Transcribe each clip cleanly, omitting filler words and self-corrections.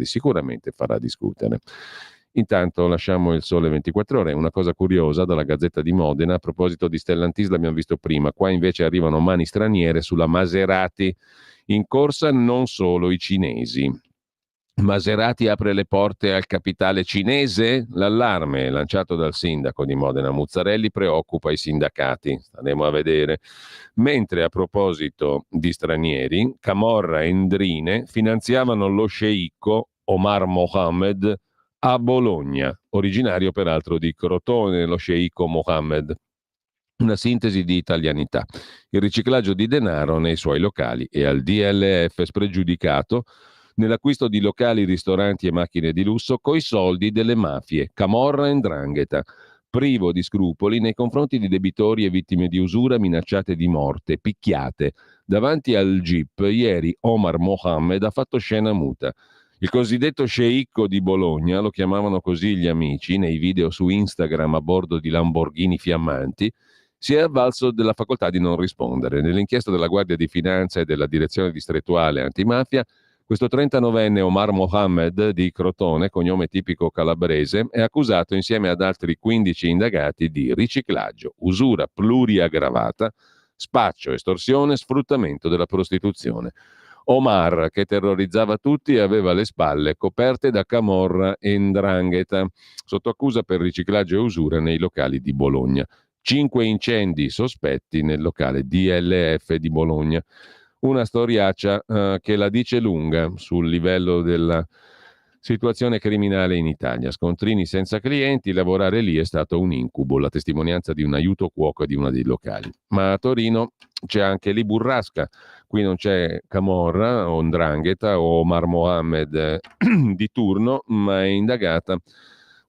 sicuramente farà discutere. Intanto lasciamo il Sole 24 Ore, una cosa curiosa dalla Gazzetta di Modena, a proposito di Stellantis l'abbiamo visto prima, qua invece arrivano mani straniere sulla Maserati, in corsa non solo i cinesi. Maserati apre le porte al capitale cinese? L'allarme lanciato dal sindaco di Modena Muzzarelli preoccupa i sindacati, staremo a vedere. Mentre a proposito di stranieri, Camorra e Ndrine finanziavano lo sceicco Omar Mohammed a Bologna, originario peraltro di Crotone, lo sceicco Mohammed. Una sintesi di italianità. Il riciclaggio di denaro nei suoi locali e al DLF spregiudicato nell'acquisto di locali, ristoranti e macchine di lusso coi soldi delle mafie, Camorra e 'Ndrangheta, privo di scrupoli nei confronti di debitori e vittime di usura minacciate di morte, picchiate. Davanti al GIP ieri Omar Mohammed ha fatto scena muta. Il cosiddetto sceicco di Bologna, lo chiamavano così gli amici nei video su Instagram a bordo di Lamborghini fiammanti, si è avvalso della facoltà di non rispondere. Nell'inchiesta della Guardia di Finanza e della Direzione Distrettuale Antimafia, questo 39enne Omar Mohammed di Crotone, cognome tipico calabrese, è accusato insieme ad altri 15 indagati di riciclaggio, usura pluriaggravata, spaccio, estorsione, sfruttamento della prostituzione. Omar, che terrorizzava tutti, aveva le spalle coperte da Camorra e 'Ndrangheta, sotto accusa per riciclaggio e usura nei locali di Bologna. 5 incendi sospetti nel locale DLF di Bologna. Una storiaccia che la dice lunga sul livello della situazione criminale in Italia. Scontrini senza clienti, lavorare lì è stato un incubo, la testimonianza di un aiuto cuoco di uno dei locali. Ma a Torino c'è anche lì burrasca, qui non c'è Camorra o 'Ndrangheta o Omar Mohammed di turno, ma è indagata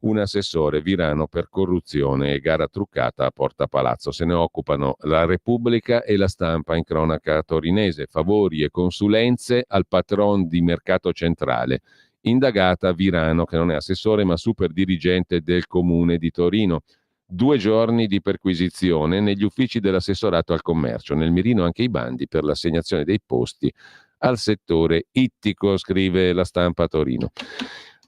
un assessore Virano per corruzione e gara truccata a Porta Palazzo. Se ne occupano la Repubblica e la Stampa in cronaca torinese. Favori e consulenze al patron di Mercato Centrale. Indagata Virano, che non è assessore ma super dirigente del comune di Torino. 2 giorni di perquisizione negli uffici dell'assessorato al commercio. Nel mirino anche i bandi per l'assegnazione dei posti al settore ittico, scrive la Stampa Torino.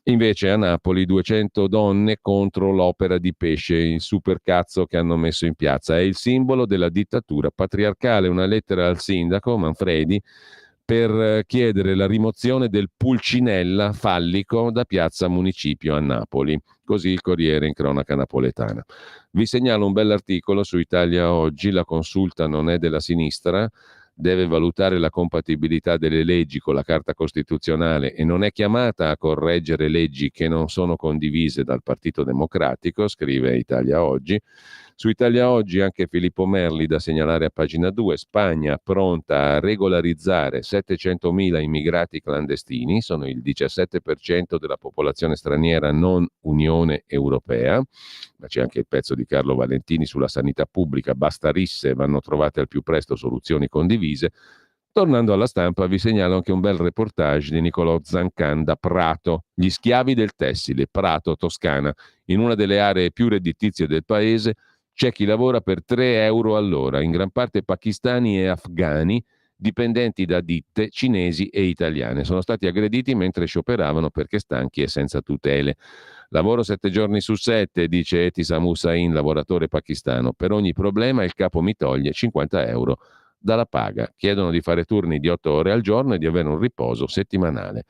Invece a Napoli 200 donne contro l'opera di pesce, il supercazzo che hanno messo in piazza. È il simbolo della dittatura patriarcale. Una lettera al sindaco Manfredi per chiedere la rimozione del pulcinella fallico da piazza Municipio a Napoli. Così il Corriere in cronaca napoletana. Vi segnalo un bell'articolo su Italia Oggi. La consulta non è della sinistra, deve valutare la compatibilità delle leggi con la Carta Costituzionale e non è chiamata a correggere leggi che non sono condivise dal Partito Democratico, scrive Italia Oggi. Su Italia Oggi anche Filippo Merli da segnalare a pagina 2, Spagna pronta a regolarizzare 700.000 immigrati clandestini, sono il 17% della popolazione straniera non Unione Europea, ma c'è anche il pezzo di Carlo Valentini sulla sanità pubblica, basta risse, vanno trovate al più presto soluzioni condivise. Tornando alla Stampa vi segnalo anche un bel reportage di Nicolò Zancan da Prato, gli schiavi del tessile, Prato, Toscana, in una delle aree più redditizie del paese. C'è chi lavora per 3 euro all'ora, in gran parte pakistani e afghani, dipendenti da ditte cinesi e italiane. Sono stati aggrediti mentre scioperavano perché stanchi e senza tutele. Lavoro 7 giorni su 7, dice Etisam Hussain, lavoratore pakistano. Per ogni problema il capo mi toglie 50 euro dalla paga. Chiedono di fare turni di 8 ore al giorno e di avere un riposo settimanale.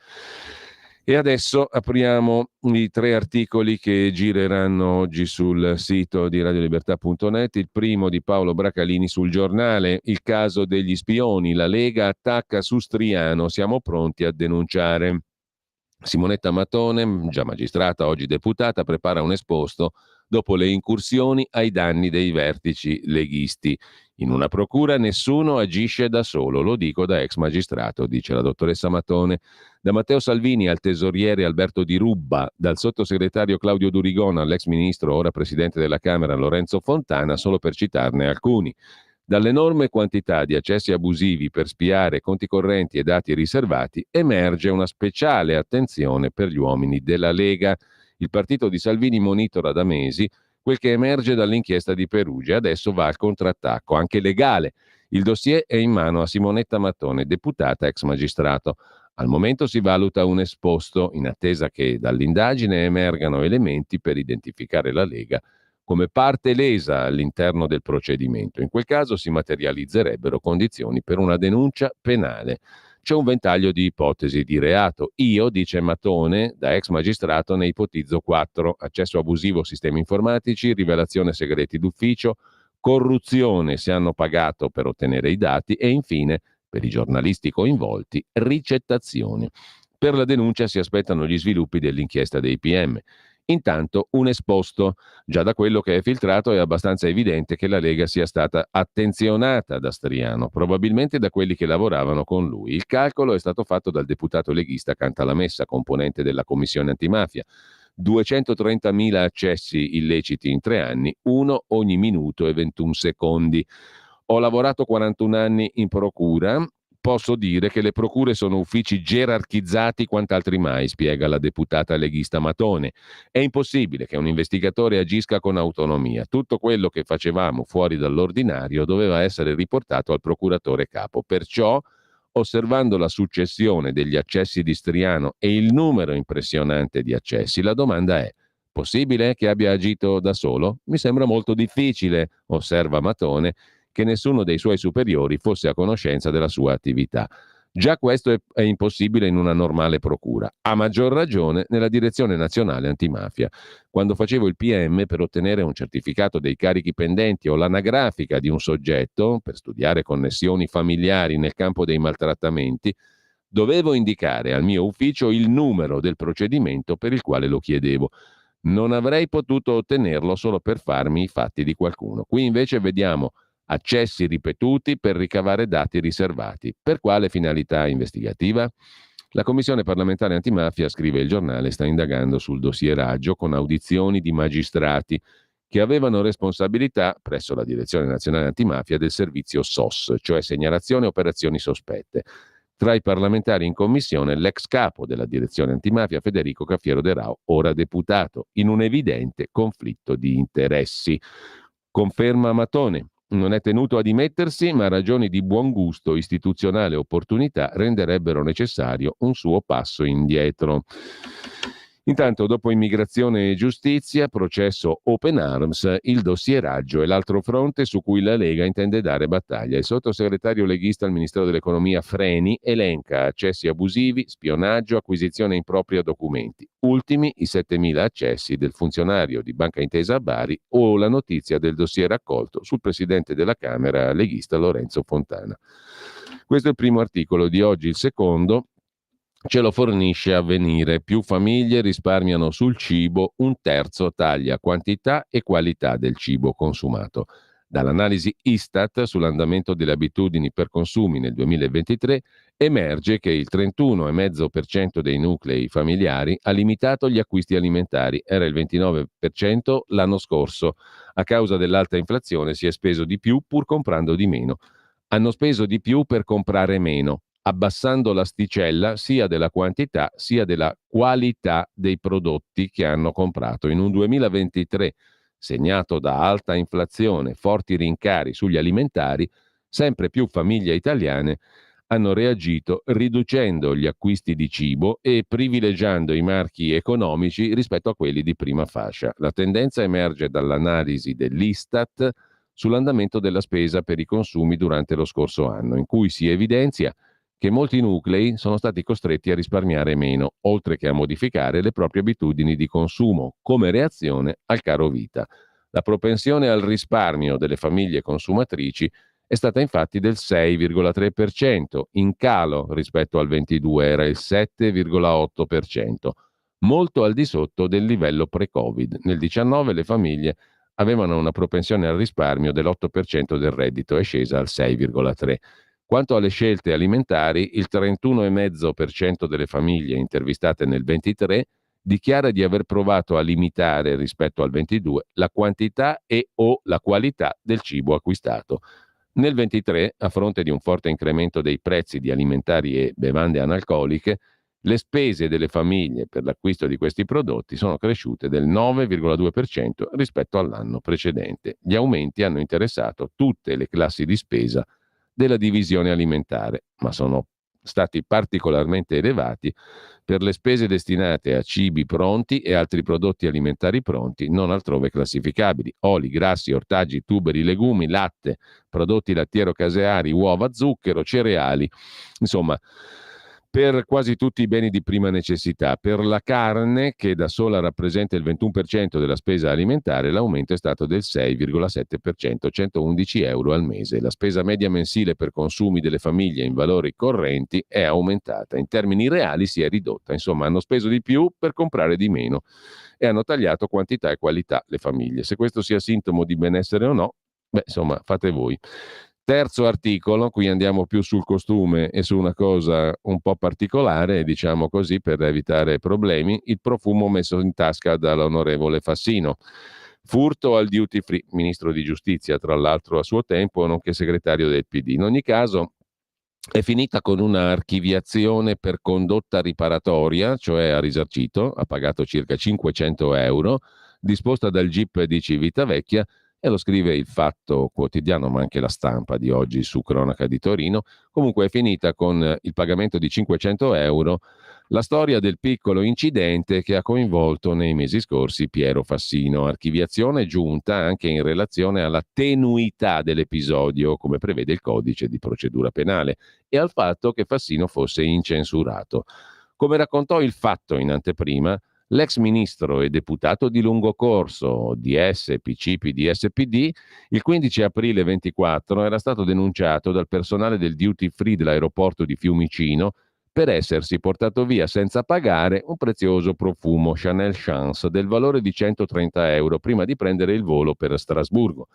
E adesso apriamo i 3 articoli che gireranno oggi sul sito di radiolibertà.net. Il primo di Paolo Bracalini sul Giornale, il caso degli spioni, la Lega attacca su Striano, siamo pronti a denunciare. Simonetta Matone, già magistrata, oggi deputata, prepara un esposto dopo le incursioni ai danni dei vertici leghisti. In una procura nessuno agisce da solo, lo dico da ex magistrato, dice la dottoressa Matone. Da Matteo Salvini al tesoriere Alberto Di Rubba, dal sottosegretario Claudio Durigona all'ex ministro, ora presidente della Camera Lorenzo Fontana, solo per citarne alcuni. Dall'enorme quantità di accessi abusivi per spiare conti correnti e dati riservati emerge una speciale attenzione per gli uomini della Lega. Il partito di Salvini monitora da mesi quel che emerge dall'inchiesta di Perugia. Adesso va al contrattacco, anche legale. Il dossier è in mano a Simonetta Mattone, deputata ex magistrato. Al momento si valuta un esposto, in attesa che dall'indagine emergano elementi per identificare la Lega come parte lesa all'interno del procedimento. In quel caso si materializzerebbero condizioni per una denuncia penale. C'è un ventaglio di ipotesi di reato. Io, dice Matone, da ex magistrato, ne ipotizzo 4: accesso abusivo a sistemi informatici, rivelazione segreti d'ufficio, corruzione se hanno pagato per ottenere i dati e infine, per i giornalisti coinvolti, ricettazioni. Per la denuncia si aspettano gli sviluppi dell'inchiesta dei PM. Intanto un esposto. Già da quello che è filtrato è abbastanza evidente che la Lega sia stata attenzionata da Striano, probabilmente da quelli che lavoravano con lui. Il calcolo è stato fatto dal deputato leghista Cantalamessa, componente della commissione antimafia. 230.000 accessi illeciti in 3 anni, uno ogni minuto e 21 secondi. Ho lavorato 41 anni in procura. Posso dire che le procure sono uffici gerarchizzati quant'altri mai, spiega la deputata leghista Matone. È impossibile che un investigatore agisca con autonomia. Tutto quello che facevamo fuori dall'ordinario doveva essere riportato al procuratore capo. Perciò, osservando la successione degli accessi di Striano e il numero impressionante di accessi, la domanda è: possibile che abbia agito da solo? Mi sembra molto difficile, osserva Matone, che nessuno dei suoi superiori fosse a conoscenza della sua attività. Già questo è impossibile in una normale procura, a maggior ragione nella Direzione Nazionale Antimafia. Quando facevo il PM per ottenere un certificato dei carichi pendenti o l'anagrafica di un soggetto, per studiare connessioni familiari nel campo dei maltrattamenti, dovevo indicare al mio ufficio il numero del procedimento per il quale lo chiedevo. Non avrei potuto ottenerlo solo per farmi i fatti di qualcuno. Qui invece vediamo accessi ripetuti per ricavare dati riservati. Per quale finalità investigativa? La Commissione parlamentare antimafia, scrive il giornale, sta indagando sul dossieraggio con audizioni di magistrati che avevano responsabilità presso la Direzione Nazionale Antimafia del servizio SOS, cioè segnalazione operazioni sospette. Tra i parlamentari in commissione l'ex capo della Direzione Antimafia Federico Cafiero De Rao, ora deputato, in un evidente conflitto di interessi. Conferma Matone. Non è tenuto a dimettersi, ma ragioni di buon gusto, istituzionale e opportunità renderebbero necessario un suo passo indietro. Intanto, dopo immigrazione e giustizia, processo Open Arms, il dossieraggio è l'altro fronte su cui la Lega intende dare battaglia. Il sottosegretario leghista al Ministero dell'Economia Freni elenca accessi abusivi, spionaggio, acquisizione impropria documenti. Ultimi i 7.000 accessi del funzionario di Banca Intesa a Bari o la notizia del dossier raccolto sul presidente della Camera leghista Lorenzo Fontana. Questo è il primo articolo di oggi. Il secondo ce lo fornisce Avvenire. Più famiglie risparmiano sul cibo, un terzo taglia quantità e qualità del cibo consumato. Dall'analisi Istat sull'andamento delle abitudini per consumi nel 2023 emerge che il 31,5% dei nuclei familiari ha limitato gli acquisti alimentari, era il 29% l'anno scorso. A causa dell'alta inflazione si è speso di più pur comprando di meno. Hanno speso di più per comprare meno, abbassando l'asticella sia della quantità sia della qualità dei prodotti che hanno comprato. In un 2023 segnato da alta inflazione, forti rincari sugli alimentari, sempre più famiglie italiane hanno reagito riducendo gli acquisti di cibo e privilegiando i marchi economici rispetto a quelli di prima fascia. La tendenza emerge dall'analisi dell'Istat sull'andamento della spesa per i consumi durante lo scorso anno, in cui si evidenzia che molti nuclei sono stati costretti a risparmiare meno, oltre che a modificare le proprie abitudini di consumo, come reazione al caro vita. La propensione al risparmio delle famiglie consumatrici è stata infatti del 6,3%, in calo rispetto al 22, era il 7,8%, molto al di sotto del livello pre-Covid. Nel 19 le famiglie avevano una propensione al risparmio dell'8% del reddito, è scesa al 6,3%. Quanto alle scelte alimentari, il 31,5% delle famiglie intervistate nel 23 dichiara di aver provato a limitare rispetto al 22 la quantità e o la qualità del cibo acquistato. Nel 23, a fronte di un forte incremento dei prezzi di alimentari e bevande analcoliche, le spese delle famiglie per l'acquisto di questi prodotti sono cresciute del 9,2% rispetto all'anno precedente. Gli aumenti hanno interessato tutte le classi di spesa della divisione alimentare, ma sono stati particolarmente elevati per le spese destinate a cibi pronti e altri prodotti alimentari pronti non altrove classificabili: oli, grassi, ortaggi, tuberi, legumi, latte, prodotti lattiero-caseari, uova, zucchero, cereali, insomma, per quasi tutti i beni di prima necessità. Per la carne, che da sola rappresenta il 21% della spesa alimentare, l'aumento è stato del 6,7%, 111 euro al mese. La spesa media mensile per consumi delle famiglie in valori correnti è aumentata. In termini reali si è ridotta. Insomma, hanno speso di più per comprare di meno e hanno tagliato quantità e qualità le famiglie. Se questo sia sintomo di benessere o no, beh, insomma, fate voi. Terzo articolo, qui andiamo più sul costume e su una cosa un po' particolare, diciamo così, per evitare problemi: il profumo messo in tasca dall'onorevole Fassino. Furto al duty free, ministro di giustizia tra l'altro a suo tempo, nonché segretario del PD. In ogni caso è finita con una archiviazione per condotta riparatoria, cioè ha risarcito, ha pagato circa 500 euro, disposta dal GIP di Civitavecchia, e lo scrive il Fatto Quotidiano, ma anche la Stampa di oggi su Cronaca di Torino. Comunque è finita con il pagamento di 500 euro la storia del piccolo incidente che ha coinvolto nei mesi scorsi Piero Fassino. Archiviazione giunta anche in relazione alla tenuità dell'episodio, come prevede il codice di procedura penale, e al fatto che Fassino fosse incensurato. Come raccontò il Fatto in anteprima, l'ex ministro e deputato di lungo corso DS, PC, PDS, PD, il 15 aprile 24 era stato denunciato dal personale del duty free dell'aeroporto di Fiumicino per essersi portato via senza pagare un prezioso profumo Chanel Chance del valore di 130 euro prima di prendere il volo per Strasburgo.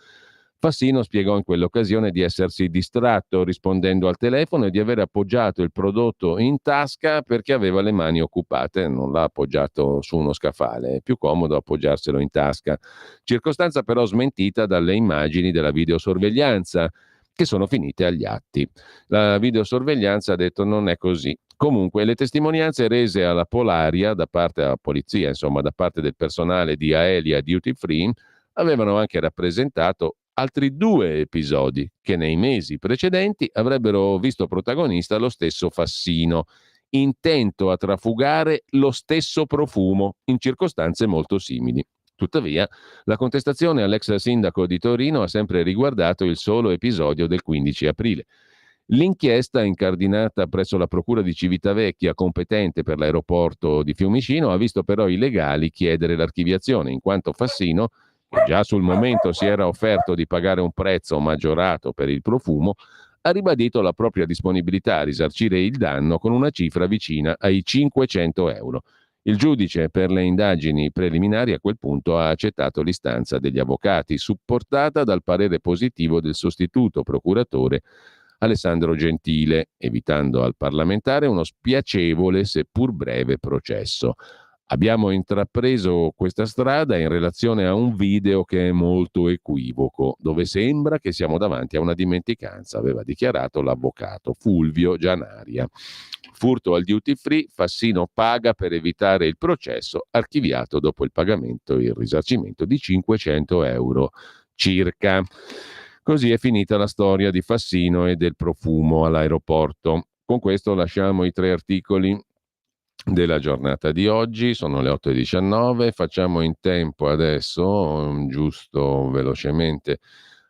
Fassino spiegò in quell'occasione di essersi distratto rispondendo al telefono e di aver appoggiato il prodotto in tasca perché aveva le mani occupate, non l'ha appoggiato su uno scaffale, è più comodo appoggiarselo in tasca. Circostanza però smentita dalle immagini della videosorveglianza che sono finite agli atti. La videosorveglianza ha detto non è così. Comunque le testimonianze rese alla Polaria da parte della polizia, insomma da parte del personale di Aelia Duty Free, avevano anche rappresentato altri due episodi che nei mesi precedenti avrebbero visto protagonista lo stesso Fassino, intento a trafugare lo stesso profumo in circostanze molto simili. Tuttavia, la contestazione all'ex sindaco di Torino ha sempre riguardato il solo episodio del 15 aprile. L'inchiesta, incardinata presso la Procura di Civitavecchia, competente per l'aeroporto di Fiumicino, ha visto però i legali chiedere l'archiviazione, in quanto Fassino, che già sul momento si era offerto di pagare un prezzo maggiorato per il profumo, ha ribadito la propria disponibilità a risarcire il danno con una cifra vicina ai 500 euro. Il giudice per le indagini preliminari a quel punto ha accettato l'istanza degli avvocati, supportata dal parere positivo del sostituto procuratore Alessandro Gentile, evitando al parlamentare uno spiacevole seppur breve processo. Abbiamo intrapreso questa strada in relazione a un video che è molto equivoco, dove sembra che siamo davanti a una dimenticanza, aveva dichiarato l'avvocato Fulvio Gianaria. Furto al duty free, Fassino paga per evitare il processo, archiviato dopo il pagamento e il risarcimento di 500 euro circa. Così è finita la storia di Fassino e del profumo all'aeroporto. Con questo lasciamo i tre articoli della giornata di oggi, sono le 8:19, facciamo in tempo adesso, giusto velocemente,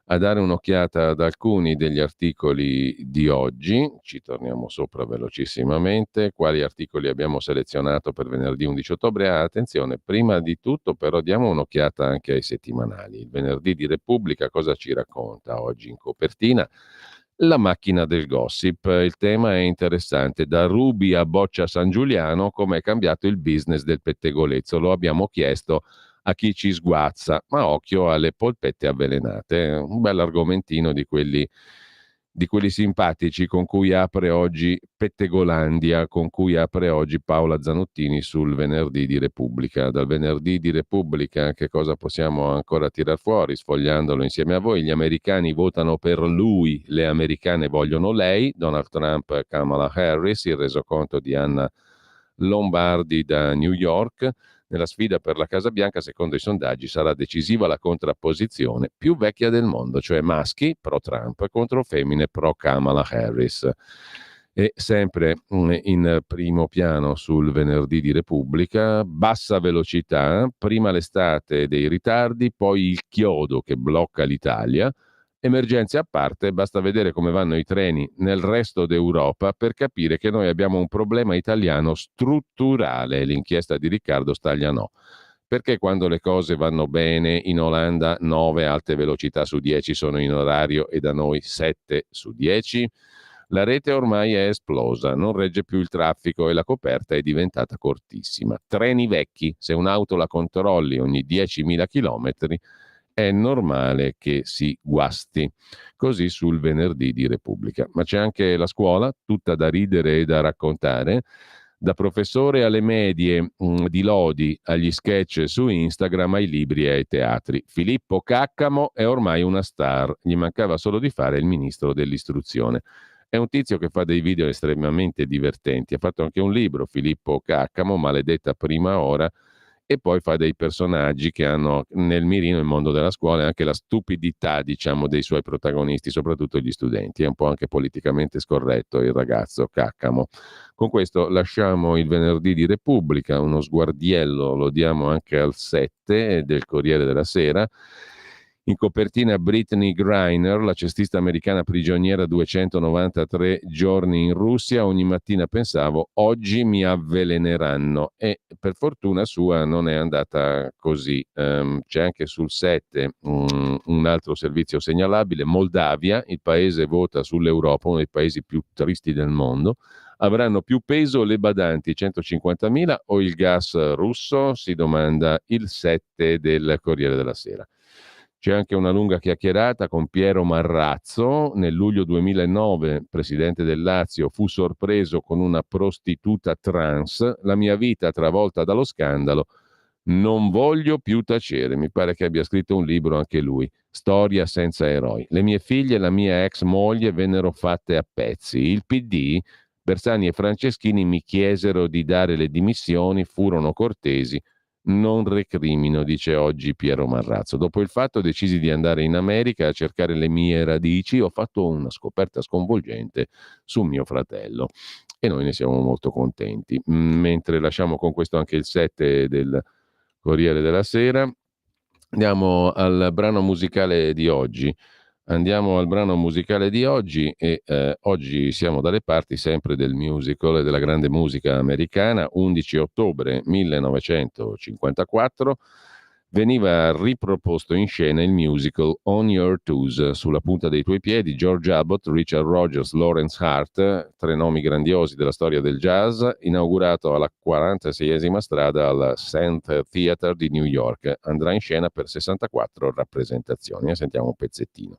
a dare un'occhiata ad alcuni degli articoli di oggi, ci torniamo sopra velocissimamente. Quali articoli abbiamo selezionato per venerdì 11 ottobre? Attenzione, prima di tutto però diamo un'occhiata anche ai settimanali. Il venerdì di Repubblica cosa ci racconta oggi in copertina? La macchina del gossip. Il tema è interessante. Da Ruby a Boccia San Giuliano, come è cambiato il business del pettegolezzo? Lo abbiamo chiesto a chi ci sguazza, ma occhio alle polpette avvelenate. Un bel argomentino di quelli simpatici con cui apre oggi Pettegolandia, con cui apre oggi Paola Zanottini sul venerdì di Repubblica. Dal venerdì di Repubblica che cosa possiamo ancora tirar fuori sfogliandolo insieme a voi? Gli americani votano per lui, le americane vogliono lei. Donald Trump, Kamala Harris, il resoconto di Anna Lombardi da New York. Nella sfida per la Casa Bianca, secondo i sondaggi, sarà decisiva la contrapposizione più vecchia del mondo, cioè maschi pro Trump contro femmine pro Kamala Harris. E sempre in primo piano sul venerdì di Repubblica, bassa velocità, prima l'estate dei ritardi, poi il chiodo che blocca l'Italia. Emergenze a parte, basta vedere come vanno i treni nel resto d'Europa per capire che noi abbiamo un problema italiano strutturale, l'inchiesta di Riccardo Staglianò. Perché quando le cose vanno bene in Olanda 9 alte velocità su 10 sono in orario e da noi 7 su 10? La rete ormai è esplosa, non regge più il traffico e la coperta è diventata cortissima. Treni vecchi, se un'auto la controlli ogni 10.000 chilometri, è normale che si guasti. Così sul venerdì di Repubblica. Ma c'è anche la scuola, tutta da ridere e da raccontare. Da professore alle medie, di lodi agli sketch su Instagram, ai libri e ai teatri. Filippo Caccamo è ormai una star, gli mancava solo di fare il ministro dell'istruzione. È un tizio che fa dei video estremamente divertenti, ha fatto anche un libro, Filippo Caccamo, Maledetta prima ora, e poi fa dei personaggi che hanno nel mirino il mondo della scuola e anche la stupidità, diciamo, dei suoi protagonisti, soprattutto gli studenti. È un po' anche politicamente scorretto il ragazzo Caccamo. Con questo lasciamo il venerdì di Repubblica, uno sguardiello lo diamo anche al 7 del Corriere della Sera. In copertina Brittany Griner, la cestista americana prigioniera 293 giorni in Russia. Ogni mattina pensavo, oggi mi avveleneranno. E per fortuna sua non è andata così. C'è anche sul 7 un altro servizio segnalabile, Moldavia, il paese vota sull'Europa, uno dei paesi più tristi del mondo. Avranno più peso le badanti 150.000 o il gas russo? Si domanda il 7 del Corriere della Sera. C'è anche una lunga chiacchierata con Piero Marrazzo. Nel luglio 2009, presidente del Lazio, fu sorpreso con una prostituta trans. La mia vita travolta dallo scandalo. Non voglio più tacere. Mi pare che abbia scritto un libro anche lui. Storia senza eroi. Le mie figlie e la mia ex moglie vennero fatte a pezzi. Il PD, Bersani e Franceschini mi chiesero di dare le dimissioni, furono cortesi. Non recrimino, dice oggi Piero Marrazzo. Dopo il fatto decisi di andare in America a cercare le mie radici, ho fatto una scoperta sconvolgente su mio fratello e noi ne siamo molto contenti. Mentre lasciamo con questo anche il 7 del Corriere della Sera, andiamo al brano musicale di oggi. Andiamo al brano musicale di oggi e oggi siamo dalle parti sempre del musical e della grande musica americana. 11 ottobre 1954 veniva riproposto in scena il musical On Your Toes, sulla punta dei tuoi piedi, George Abbott, Richard Rogers, Lawrence Hart, tre nomi grandiosi della storia del jazz, inaugurato alla 46esima strada al St. Theatre di New York. Andrà in scena per 64 rappresentazioni. Sentiamo un pezzettino.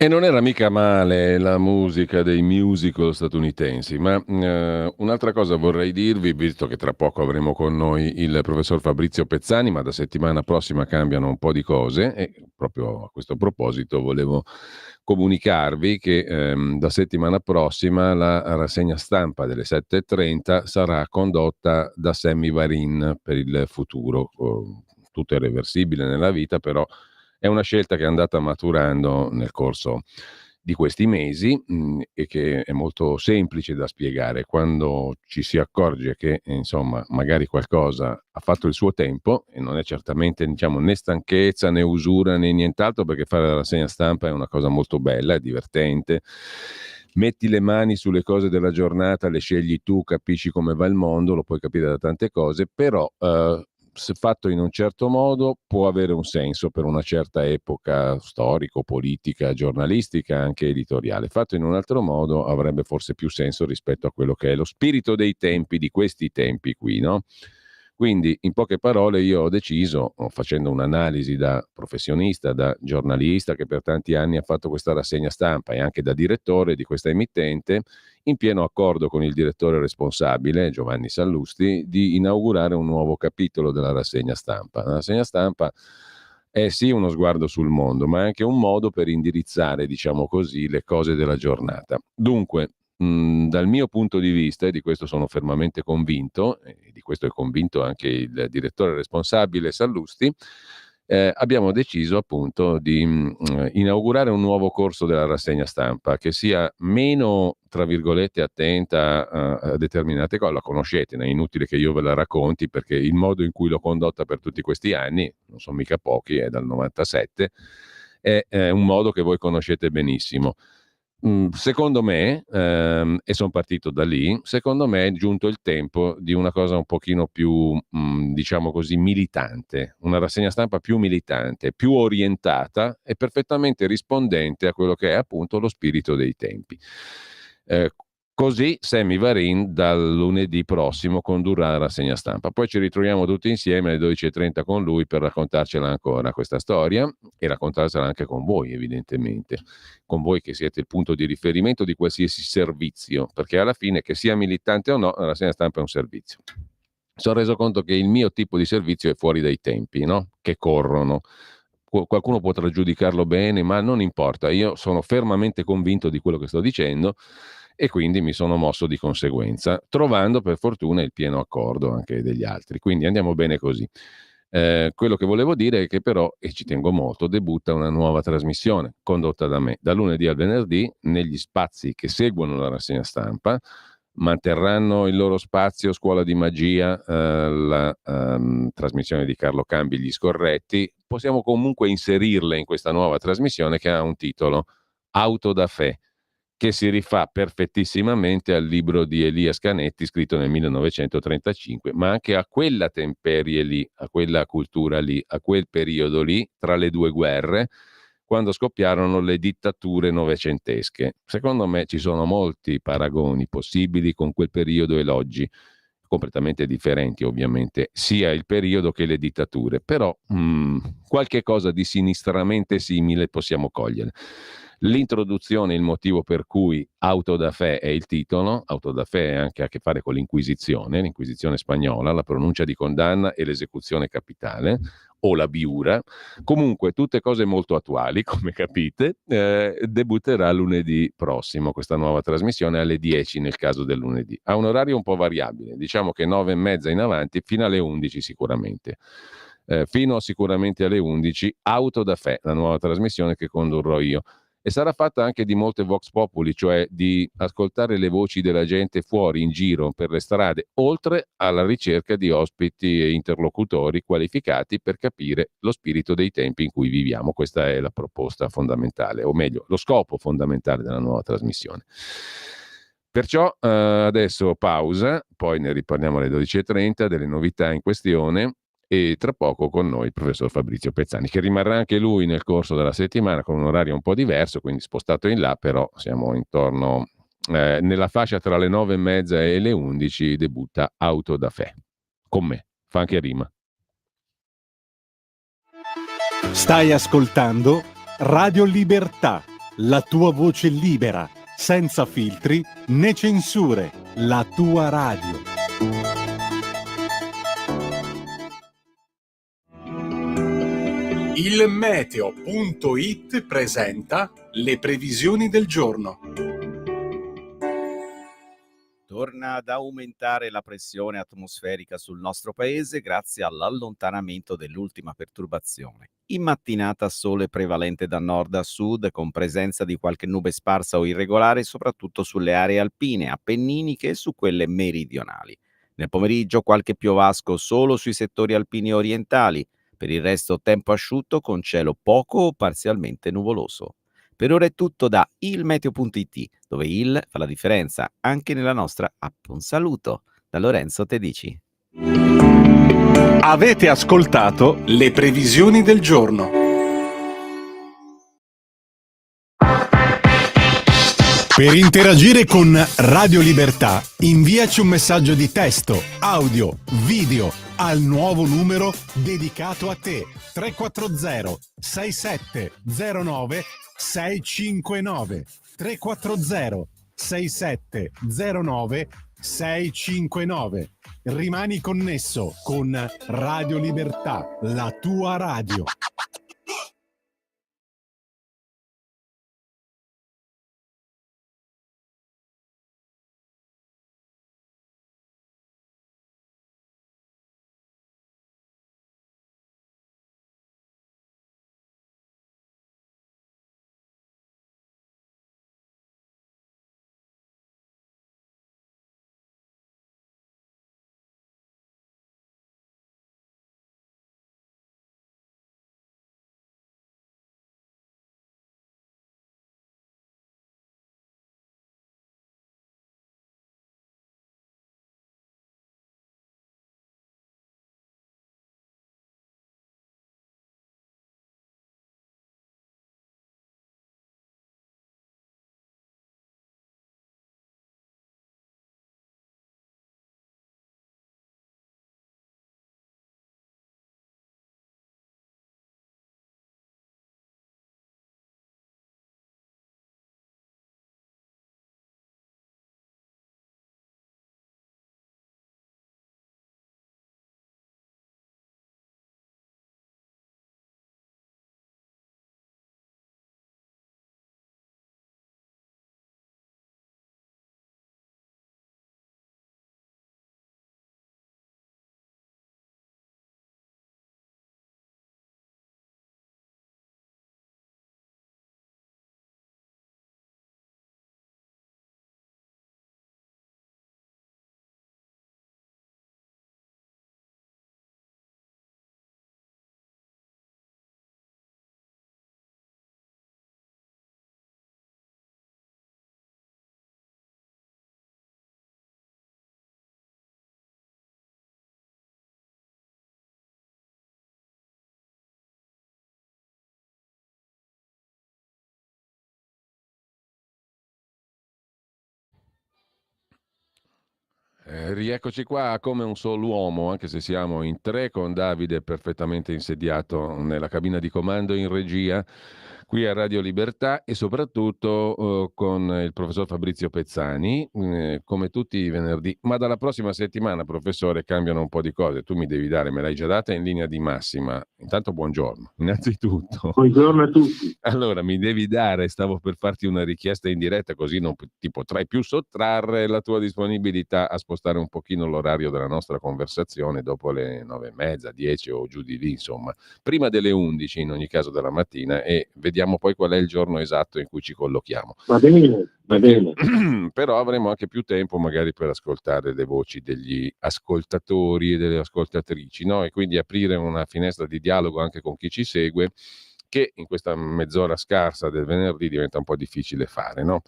E non era mica male la musica dei musical statunitensi, ma un'altra cosa vorrei dirvi, visto che tra poco avremo con noi il professor Fabrizio Pezzani, ma da settimana prossima cambiano un po' di cose e proprio a questo proposito volevo comunicarvi che da settimana prossima la rassegna stampa delle 7.30 sarà condotta da Sammy Varin per il futuro. Tutto è reversibile nella vita, però è una scelta che è andata maturando nel corso di questi mesi e che è molto semplice da spiegare. Quando ci si accorge che, insomma, magari qualcosa ha fatto il suo tempo, e non è certamente, diciamo, né stanchezza né usura né nient'altro, perché fare la rassegna stampa è una cosa molto bella, è divertente. Metti le mani sulle cose della giornata, le scegli tu, capisci come va il mondo, lo puoi capire da tante cose, però se fatto in un certo modo può avere un senso per una certa epoca storico, politica, giornalistica, anche editoriale. Fatto in un altro modo avrebbe forse più senso rispetto a quello che è lo spirito dei tempi, di questi tempi qui, no? Quindi, in poche parole, io ho deciso, facendo un'analisi da professionista, da giornalista che per tanti anni ha fatto questa rassegna stampa e anche da direttore di questa emittente, in pieno accordo con il direttore responsabile, Giovanni Sallusti, di inaugurare un nuovo capitolo della rassegna stampa. La rassegna stampa è sì uno sguardo sul mondo, ma è anche un modo per indirizzare, diciamo così, le cose della giornata. Dunque, dal mio punto di vista, e di questo sono fermamente convinto, e di questo è convinto anche il direttore responsabile Sallusti, abbiamo deciso appunto di inaugurare un nuovo corso della rassegna stampa che sia meno, tra virgolette, attenta a determinate cose. La conoscete, è inutile che io ve la racconti perché il modo in cui l'ho condotta per tutti questi anni, non sono mica pochi, è dal 97, è un modo che voi conoscete benissimo. Secondo me, e son partito da lì, secondo me è giunto il tempo di una cosa un pochino più, diciamo così, militante, una rassegna stampa più militante, più orientata e perfettamente rispondente a quello che è appunto lo spirito dei tempi. Ehm, Così Sammy Varin dal lunedì prossimo condurrà la rassegna stampa. Poi ci ritroviamo tutti insieme alle 12.30 con lui per raccontarcela ancora questa storia e raccontarsela anche con voi, evidentemente, con voi che siete il punto di riferimento di qualsiasi servizio, perché alla fine, che sia militante o no, la rassegna stampa è un servizio. Mi sono reso conto che il mio tipo di servizio è fuori dai tempi, no? Che corrono. Qualcuno potrà giudicarlo bene, ma non importa. Io sono fermamente convinto di quello che sto dicendo e quindi mi sono mosso di conseguenza, trovando per fortuna il pieno accordo anche degli altri. Quindi andiamo bene così. Quello che volevo dire è che però, e ci tengo molto, debutta una nuova trasmissione condotta da me, da lunedì al venerdì, negli spazi che seguono la rassegna stampa. Manterranno il loro spazio Scuola di Magia, la trasmissione di Carlo Cambi, Gli Scorretti. Possiamo comunque inserirle in questa nuova trasmissione che ha un titolo, Auto da Fè, che si rifà perfettissimamente al libro di Elia Scanetti scritto nel 1935, ma anche a quella temperie lì, a quella cultura lì, a quel periodo lì, tra le due guerre, quando scoppiarono le dittature novecentesche. Secondo me ci sono molti paragoni possibili con quel periodo e l'oggi, completamente differenti ovviamente, sia il periodo che le dittature, però qualche cosa di sinistramente simile possiamo cogliere. L'introduzione, il motivo per cui Auto da Fè è il titolo, Auto da Fè ha anche a che fare con l'Inquisizione spagnola, la pronuncia di condanna e l'esecuzione capitale, o la biura. Comunque, tutte cose molto attuali, come capite. Debutterà lunedì prossimo questa nuova trasmissione alle 10 nel caso del lunedì. Ha un orario un po' variabile, diciamo che 9:30 in avanti, fino alle 11 sicuramente. Fino sicuramente alle 11, Auto da Fè, la nuova trasmissione che condurrò io. E sarà fatta anche di molte vox populi, cioè di ascoltare le voci della gente fuori in giro per le strade, oltre alla ricerca di ospiti e interlocutori qualificati per capire lo spirito dei tempi in cui viviamo. Questa è la proposta fondamentale, o meglio, lo scopo fondamentale della nuova trasmissione. Perciò adesso pausa, poi ne riparliamo alle 12.30 delle novità in questione e tra poco con noi il professor Fabrizio Pezzani, che rimarrà anche lui nel corso della settimana con un orario un po' diverso, quindi spostato in là, però siamo intorno, nella fascia tra le 9:30 e le 11 debutta Auto da Fè, con me, fa anche rima. Stai ascoltando Radio Libertà, la tua voce libera, senza filtri né censure, la tua radio. Il meteo.it presenta le previsioni del giorno. Torna ad aumentare la pressione atmosferica sul nostro paese grazie all'allontanamento dell'ultima perturbazione. In mattinata sole prevalente da nord a sud, con presenza di qualche nube sparsa o irregolare, soprattutto sulle aree alpine, appenniniche e su quelle meridionali. Nel pomeriggio qualche piovasco solo sui settori alpini orientali. Per il resto tempo asciutto con cielo poco o parzialmente nuvoloso. Per ora è tutto da ilmeteo.it, dove il fa la differenza anche nella nostra app. Un saluto da Lorenzo Tedici. Avete ascoltato le previsioni del giorno. Per interagire con Radio Libertà, inviaci un messaggio di testo, audio, video al nuovo numero dedicato a te. 340 6709 659 340 6709 659. Rimani connesso con Radio Libertà, la tua radio. Rieccoci qua come un solo uomo, anche se siamo in tre, con Davide perfettamente insediato nella cabina di comando in regia qui a Radio Libertà e soprattutto con il professor Fabrizio Pezzani, come tutti i venerdì. Ma dalla prossima settimana, professore, cambiano un po' di cose. Tu mi devi dare, me l'hai già data in linea di massima. Intanto buongiorno, innanzitutto. Buongiorno a tutti. Allora, mi devi dare, stavo per farti una richiesta in diretta, così non ti potrai più sottrarre la tua disponibilità a spostare un pochino l'orario della nostra conversazione dopo le 9:30, 10 o giù di lì, insomma, prima delle 11 in ogni caso della mattina, e vediamo poi qual è il giorno esatto in cui ci collochiamo. Va bene, va bene. Però avremo anche più tempo magari per ascoltare le voci degli ascoltatori e delle ascoltatrici, no? E quindi aprire una finestra di dialogo anche con chi ci segue, che in questa mezz'ora scarsa del venerdì diventa un po' difficile fare, no?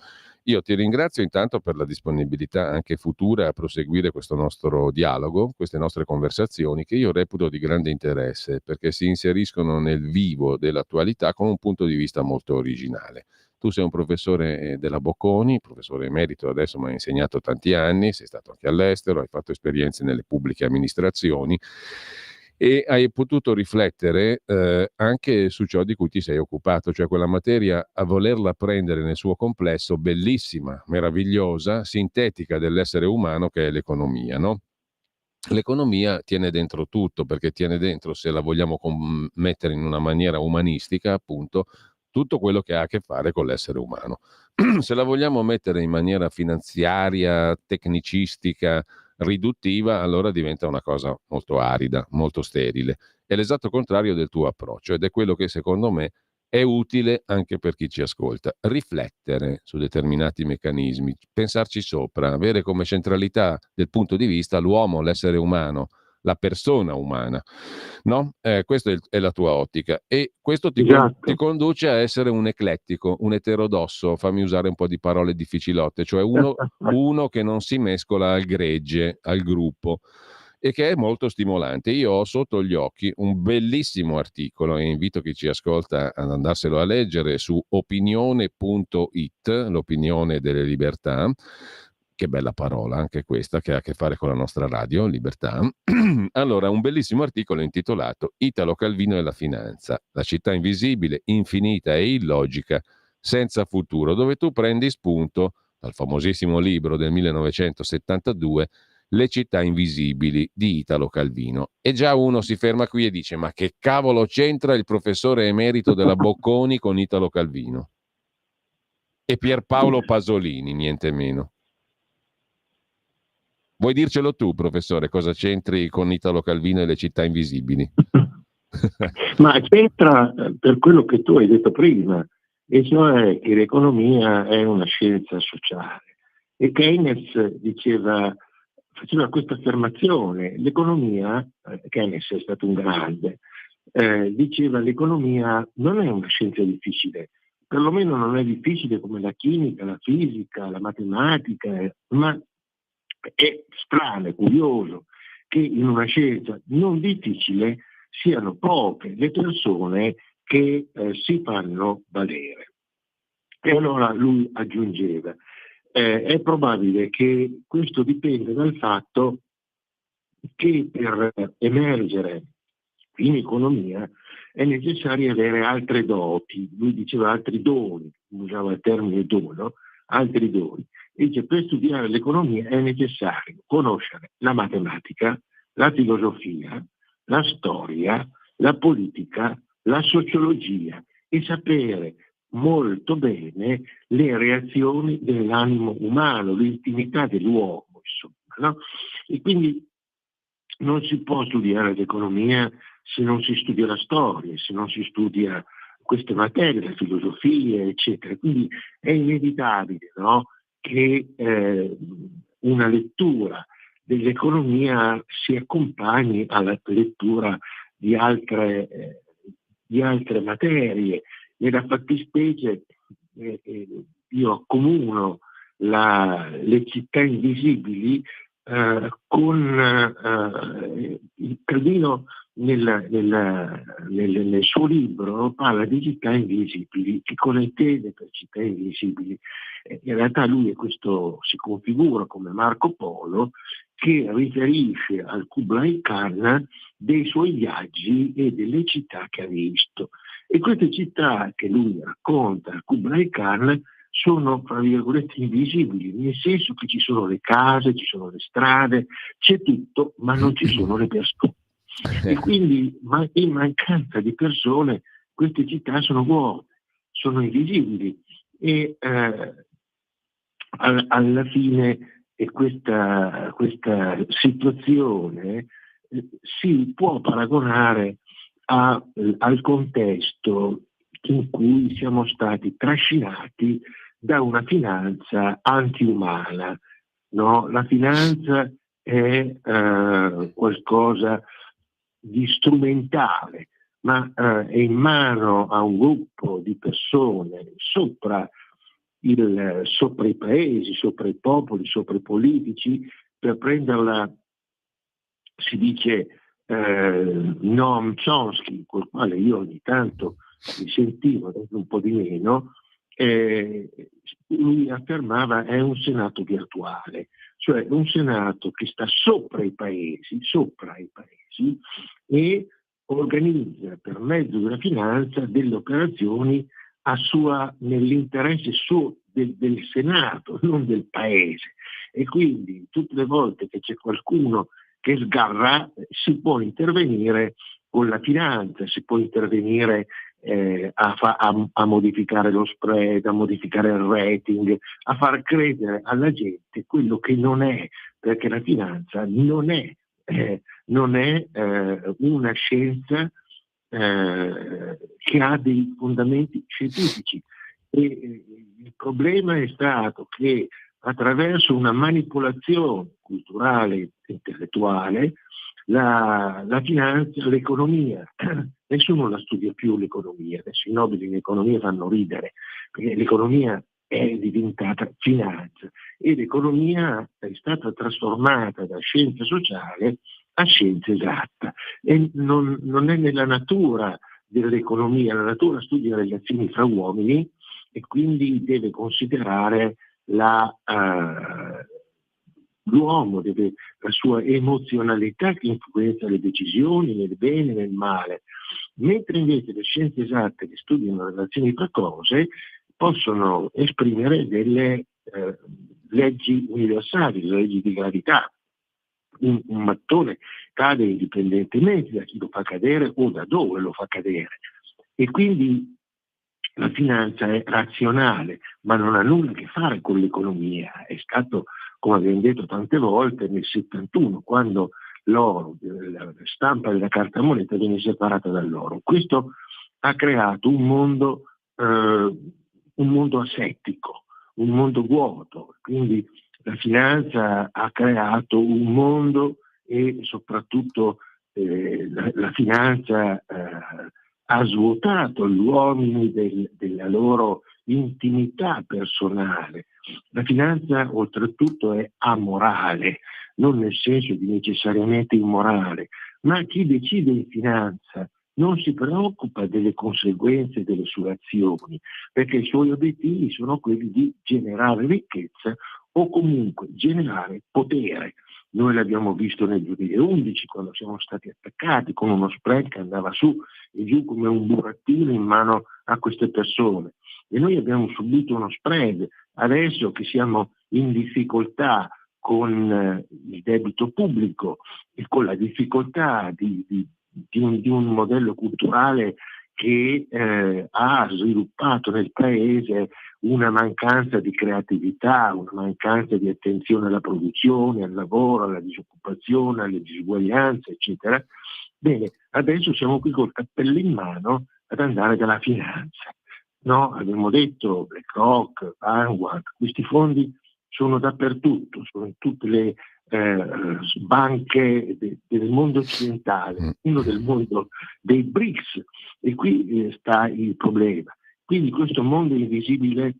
Io ti ringrazio intanto per la disponibilità anche futura a proseguire questo nostro dialogo, queste nostre conversazioni, che io reputo di grande interesse perché si inseriscono nel vivo dell'attualità con un punto di vista molto originale. Tu sei un professore della Bocconi, professore emerito adesso, ma hai insegnato tanti anni, sei stato anche all'estero, hai fatto esperienze nelle pubbliche amministrazioni e hai potuto riflettere anche su ciò di cui ti sei occupato, cioè quella materia, a volerla prendere nel suo complesso, bellissima, meravigliosa, sintetica dell'essere umano, che è l'economia, no? L'economia tiene dentro tutto, perché tiene dentro, se la vogliamo mettere in una maniera umanistica, appunto, tutto quello che ha a che fare con l'essere umano. Se la vogliamo mettere in maniera finanziaria, tecnicistica, riduttiva, allora diventa una cosa molto arida, molto sterile. È l'esatto contrario del tuo approccio, ed è quello che secondo me è utile anche per chi ci ascolta. Riflettere su determinati meccanismi, pensarci sopra, avere come centralità del punto di vista l'uomo, l'essere umano, la persona umana. No? Questa è la tua ottica, e questo ti Esatto. conduce a essere un eclettico, un eterodosso, fammi usare un po' di parole difficilotte, cioè uno che non si mescola al gregge, al gruppo, e che è molto stimolante. Io ho sotto gli occhi un bellissimo articolo, e invito chi ci ascolta ad andarselo a leggere, su opinione.it, l'opinione delle libertà. Che bella parola anche questa, che ha a che fare con la nostra radio, libertà. Allora, un bellissimo articolo intitolato Italo Calvino e la finanza, la città invisibile, infinita e illogica, senza futuro, dove tu prendi spunto dal famosissimo libro del 1972, Le città invisibili di Italo Calvino. E già uno si ferma qui e dice: ma che cavolo c'entra il professore emerito della Bocconi con Italo Calvino? E Pierpaolo Pasolini, niente meno. Vuoi dircelo tu, professore, cosa c'entri con Italo Calvino e le città invisibili? Ma c'entra per quello che tu hai detto prima, e cioè che l'economia è una scienza sociale. E Keynes faceva questa affermazione: l'economia, Keynes è stato un grande, diceva l'economia non è una scienza difficile, perlomeno non è difficile come la chimica, la fisica, la matematica, ma è strano e curioso che in una scienza non difficile siano poche le persone che si fanno valere. E allora lui aggiungeva, è probabile che questo dipende dal fatto che per emergere in economia è necessario avere altre doti. Lui diceva altri doni, usava il termine dono, altri doni. Dice, per studiare l'economia è necessario conoscere la matematica, la filosofia, la storia, la politica, la sociologia, e sapere molto bene le reazioni dell'animo umano, l'intimità dell'uomo, insomma, no? E quindi non si può studiare l'economia se non si studia la storia, se non si studia queste materie, la filosofia, eccetera. Quindi è inevitabile, no, che una lettura dell'economia si accompagni alla lettura di altre materie. Nella fattispecie io accomuno le città invisibili con Calvino nel suo libro parla di città invisibili. Che cosa intende per città invisibili? In realtà lui questo si configura come Marco Polo, che riferisce al Kublai Khan dei suoi viaggi e delle città che ha visto. E queste città che lui racconta al Kublai Khan sono, fra virgolette, invisibili, nel senso che ci sono le case, ci sono le strade, c'è tutto, ma non ci sono le persone. E quindi in mancanza di persone queste città sono vuote, sono invisibili, e alla fine questa situazione si può paragonare al contesto in cui siamo stati trascinati da una finanza antiumana, no? La finanza è qualcosa di strumentale, ma è in mano a un gruppo di persone sopra i paesi, sopra i popoli, sopra i politici. Per prenderla, si dice Noam Chomsky, col quale io ogni tanto mi sentivo, un po' di meno, lui affermava è un senato virtuale, cioè un senato che sta sopra i paesi, interessi e organizza per mezzo della finanza delle operazioni nell'interesse suo del Senato, non del Paese. E quindi tutte le volte che c'è qualcuno che sgarra si può intervenire con la finanza, si può intervenire a modificare lo spread, a modificare il rating, a far credere alla gente quello che non è, perché la finanza non è una scienza che ha dei fondamenti scientifici. E il problema è stato che attraverso una manipolazione culturale e intellettuale la finanza, l'economia, nessuno la studia più l'economia, adesso i nobili in economia fanno ridere, perché l'economia è diventata finanza e l'economia è stata trasformata da scienza sociale a scienza esatta e non è nella natura dell'economia, la natura studia le relazioni fra uomini e quindi deve considerare l'uomo, la sua emozionalità che influenza le decisioni nel bene e nel male, mentre invece le scienze esatte che studiano le relazioni fra cose possono esprimere delle leggi universali, le leggi di gravità. Un mattone cade indipendentemente da chi lo fa cadere o da dove lo fa cadere e quindi la finanza è razionale ma non ha nulla a che fare con l'economia. È stato, come abbiamo detto tante volte, nel 71 quando l'oro, la stampa della carta moneta viene separata dall'oro. Questo ha creato un mondo asettico, un mondo vuoto, quindi la finanza ha creato un mondo e soprattutto la finanza ha svuotato gli uomini della loro intimità personale. La finanza oltretutto è amorale, non nel senso di necessariamente immorale, ma chi decide in finanza non si preoccupa delle conseguenze delle sue azioni, perché i suoi obiettivi sono quelli di generare ricchezza o comunque generare potere. Noi l'abbiamo visto nel 2011 quando siamo stati attaccati con uno spread che andava su e giù come un burattino in mano a queste persone e noi abbiamo subito uno spread. Adesso che siamo in difficoltà con il debito pubblico e con la difficoltà di un modello culturale che ha sviluppato nel paese una mancanza di creatività, una mancanza di attenzione alla produzione, al lavoro, alla disoccupazione, alle disuguaglianze, eccetera. Bene, adesso siamo qui col cappello in mano ad andare dalla finanza. No, abbiamo detto BlackRock, Vanguard, questi fondi sono dappertutto, sono in tutte le banche del mondo occidentale, uno del mondo dei BRICS, e qui sta il problema. Quindi questo mondo invisibile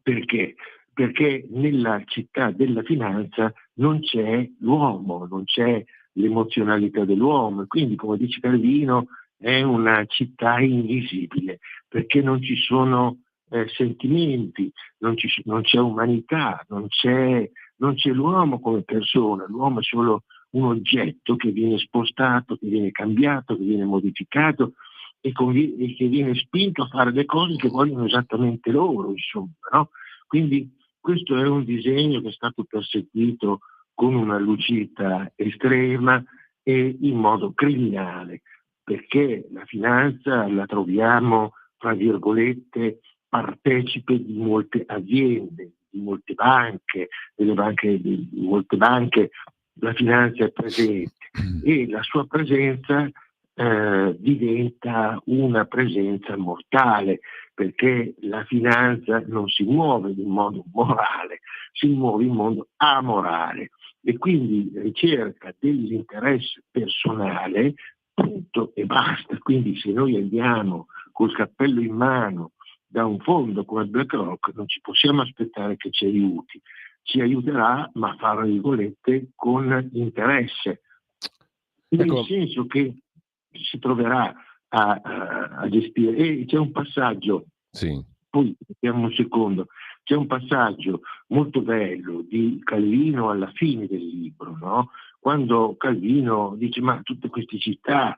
perché? Perché nella città della finanza non c'è l'uomo, non c'è l'emozionalità dell'uomo, quindi come dice Calvino è una città invisibile, perché non ci sono sentimenti, non c'è umanità, non c'è l'uomo come persona, l'uomo è solo un oggetto che viene spostato, che viene cambiato, che viene modificato e che viene spinto a fare le cose che vogliono esattamente loro, insomma, no? Quindi questo è un disegno che è stato perseguito con una lucidità estrema e in modo criminale, perché la finanza la troviamo, tra virgolette, partecipe di molte aziende, di molte banche, di molte banche la finanza è presente e la sua presenza diventa una presenza mortale, perché la finanza non si muove in modo morale, si muove in modo amorale e quindi ricerca dell'interesse personale, punto e basta. Quindi se noi andiamo col cappello in mano da un fondo come BlackRock non ci possiamo aspettare che ci aiuti, ci aiuterà ma fra virgolette con interesse, nel senso che si troverà a gestire. E c'è un passaggio, sì. Poi vediamo un secondo, c'è un passaggio molto bello di Calvino alla fine del libro, no? quando Calvino dice ma tutte queste città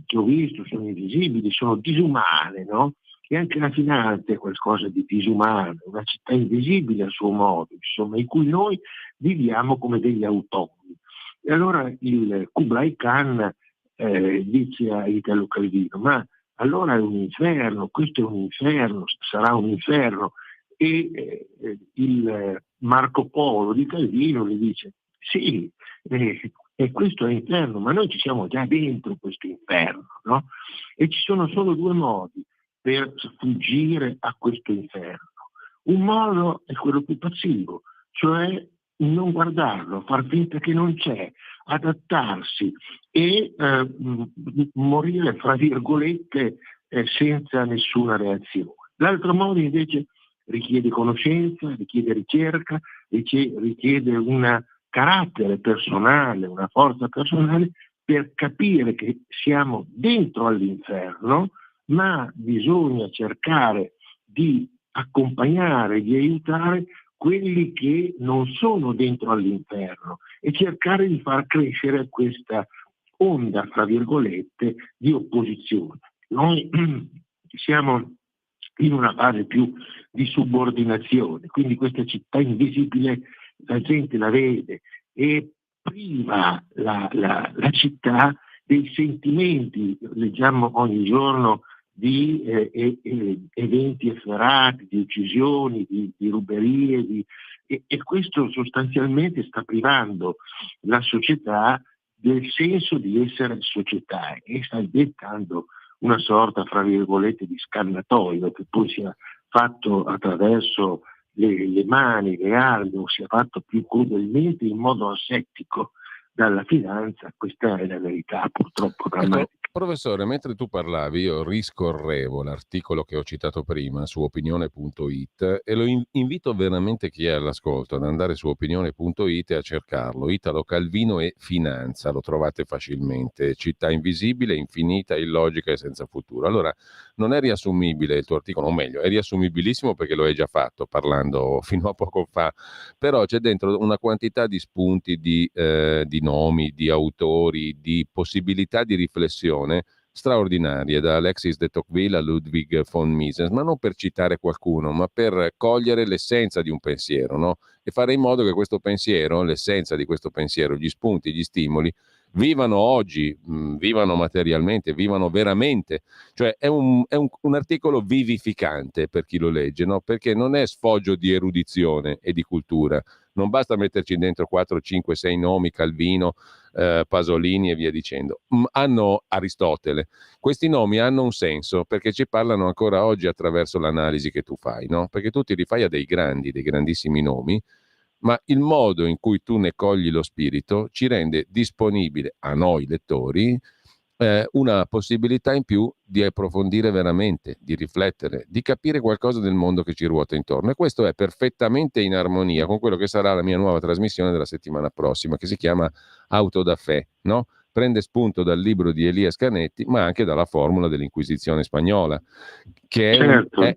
che ho visto, sono invisibili, sono disumane, no? E anche la finanza è qualcosa di disumano, una città invisibile a suo modo, insomma, in cui noi viviamo come degli automi. E allora il Kublai Khan dice a Italo Calvino, ma allora è un inferno, questo è un inferno, sarà un inferno. E il Marco Polo di Calvino gli dice, sì, e questo è inferno, ma noi ci siamo già dentro questo inferno, no? E ci sono solo due modi per sfuggire a questo inferno. Un modo è quello più passivo, cioè non guardarlo, far finta che non c'è, adattarsi e morire, fra virgolette, senza nessuna reazione. L'altro modo invece richiede conoscenza, richiede ricerca, richiede un carattere personale, una forza personale per capire che siamo dentro all'inferno, ma bisogna cercare di accompagnare, di aiutare quelli che non sono dentro all'inferno e cercare di far crescere questa onda, fra virgolette, di opposizione. Noi siamo in una fase più di subordinazione, quindi questa città invisibile la gente la vede e priva la città dei sentimenti, leggiamo ogni giorno di eventi efferati, di uccisioni, di ruberie, e questo sostanzialmente sta privando la società del senso di essere società e sta diventando una sorta, fra virgolette, di scannatoio che poi sia fatto attraverso le mani, le armi, o sia fatto più crudelmente in modo asettico dalla finanza. Questa è la verità, purtroppo drammatica. Professore, mentre tu parlavi, io riscorrevo l'articolo che ho citato prima su opinione.it e lo invito veramente chi è all'ascolto ad andare su opinione.it e a cercarlo. Italo Calvino e finanza, lo trovate facilmente. Città invisibile, infinita, illogica e senza futuro. Allora, non è riassumibile il tuo articolo, o meglio, è riassumibilissimo perché lo hai già fatto parlando fino a poco fa, però c'è dentro una quantità di spunti, di nomi, di autori, di possibilità di riflessione straordinarie, da Alexis de Tocqueville a Ludwig von Mises, ma non per citare qualcuno, ma per cogliere l'essenza di un pensiero, no? E fare in modo che questo pensiero, l'essenza di questo pensiero, gli spunti, gli stimoli, vivano oggi, vivano materialmente, vivano veramente. Cioè è un articolo vivificante per chi lo legge, no? Perché non è sfoggio di erudizione e di cultura. Non basta metterci dentro 4, 5, 6 nomi, Calvino, Pasolini e via dicendo. Hanno Aristotele. Questi nomi hanno un senso perché ci parlano ancora oggi attraverso l'analisi che tu fai, no? Perché tu ti rifai a dei grandissimi nomi, ma il modo in cui tu ne cogli lo spirito ci rende disponibile a noi lettori una possibilità in più di approfondire veramente, di riflettere, di capire qualcosa del mondo che ci ruota intorno. E questo è perfettamente in armonia con quello che sarà la mia nuova trasmissione della settimana prossima, che si chiama Auto da Fé, no? Prende spunto dal libro di Elias Canetti, ma anche dalla formula dell'Inquisizione spagnola, che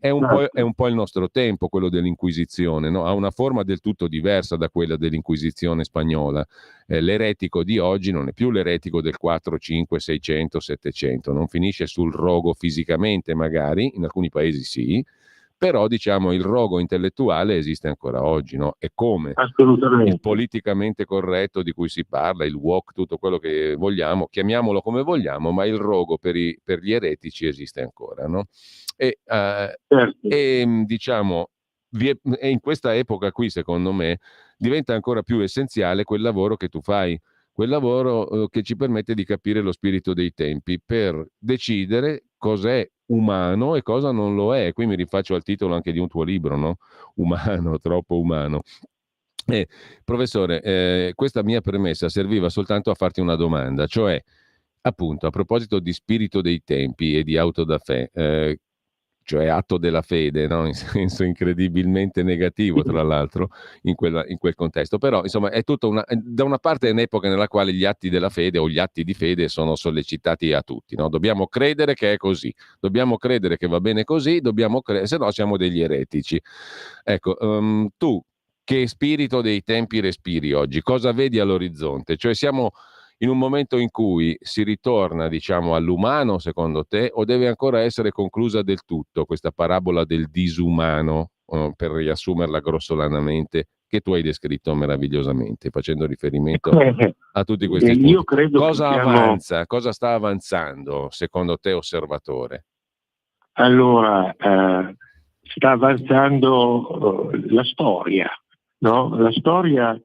è un po' il nostro tempo, quello dell'Inquisizione, no? Ha una forma del tutto diversa da quella dell'Inquisizione spagnola. L'eretico di oggi non è più l'eretico del 4, 5, 600, 700, non finisce sul rogo fisicamente magari, in alcuni paesi sì, però diciamo il rogo intellettuale esiste ancora oggi, no? E come? Assolutamente. Il politicamente corretto di cui si parla, il woke, tutto quello che vogliamo, chiamiamolo come vogliamo, ma il rogo per gli eretici esiste ancora, no? E Certo. diciamo, e in questa epoca qui, secondo me, diventa ancora più essenziale quel lavoro che tu fai, quel lavoro che ci permette di capire lo spirito dei tempi per decidere cos'è umano e cosa non lo è. Qui mi rifaccio al titolo anche di un tuo libro, no? Umano, troppo umano. Professore, questa mia premessa serviva soltanto a farti una domanda, cioè, appunto, a proposito di spirito dei tempi e di auto da fé, cioè atto della fede, no? In senso incredibilmente negativo, tra l'altro, in quel contesto. Però, insomma, è tutta da una parte è un'epoca nella quale gli atti della fede o gli atti di fede sono sollecitati a tutti, no? Dobbiamo credere che è così, dobbiamo credere che va bene così, se no siamo degli eretici. Ecco, tu Che spirito dei tempi respiri oggi? Cosa vedi all'orizzonte? Cioè siamo in un momento in cui si ritorna, diciamo, all'umano, secondo te, o deve ancora essere conclusa del tutto questa parabola del disumano, per riassumerla grossolanamente, che tu hai descritto meravigliosamente, facendo riferimento a tutti questi spunti? Io credo Cosa che avanza? Cosa sta avanzando, secondo te, osservatore? Allora, sta avanzando la storia, no? La storia,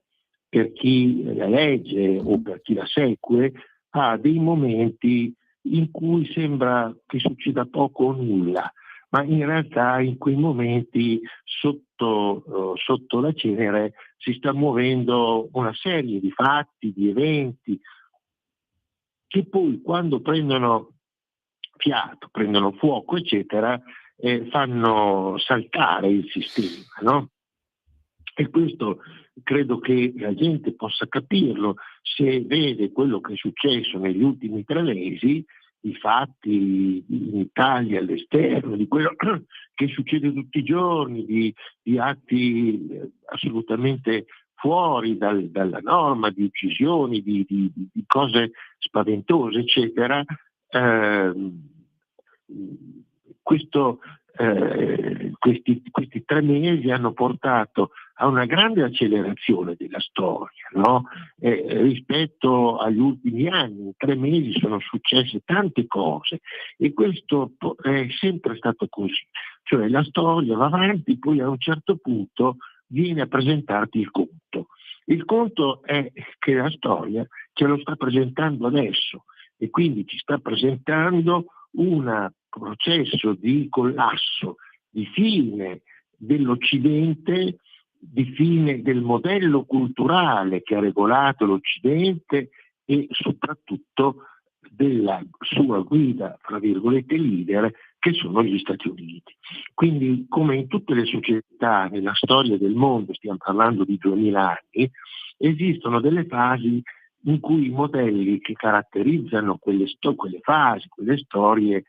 per chi la legge o per chi la segue, ha dei momenti in cui sembra che succeda poco o nulla, ma in realtà in quei momenti sotto la cenere si sta muovendo una serie di fatti, di eventi, che poi quando prendono fiato, prendono fuoco, eccetera, fanno saltare il sistema, no? E questo credo che la gente possa capirlo se vede quello che è successo negli ultimi 3 mesi, i fatti in Italia, all'esterno, di quello che succede tutti i giorni, di atti assolutamente fuori dalla norma, di uccisioni, di cose spaventose, eccetera. Questi 3 mesi hanno portato a una grande accelerazione della storia, no? Rispetto agli ultimi anni. In 3 mesi sono successe tante cose e questo è sempre stato così, cioè la storia va avanti, poi a un certo punto viene a presentarti il conto. Il conto è che la storia ce lo sta presentando adesso e quindi ci sta presentando un processo di collasso, di fine dell'Occidente, di fine del modello culturale che ha regolato l'Occidente e soprattutto della sua guida, fra virgolette, leader, che sono gli Stati Uniti. Quindi, come in tutte le società nella storia del mondo, stiamo parlando di 2000 anni, esistono delle fasi in cui i modelli che caratterizzano quelle fasi, quelle storie,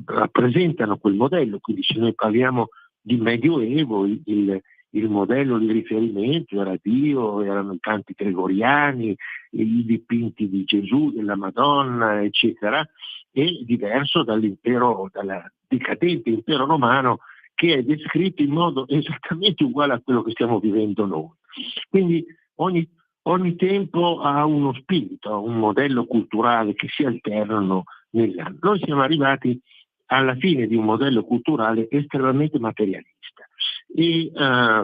rappresentano quel modello. Quindi se noi parliamo di Medioevo, il modello di riferimento era Dio, erano i canti gregoriani, i dipinti di Gesù, della Madonna, eccetera, e diverso dal decadente impero romano, che è descritto in modo esattamente uguale a quello che stiamo vivendo noi. Quindi ogni tempo ha uno spirito, ha un modello culturale che si alternano negli anni. Noi siamo arrivati alla fine di un modello culturale estremamente materialista e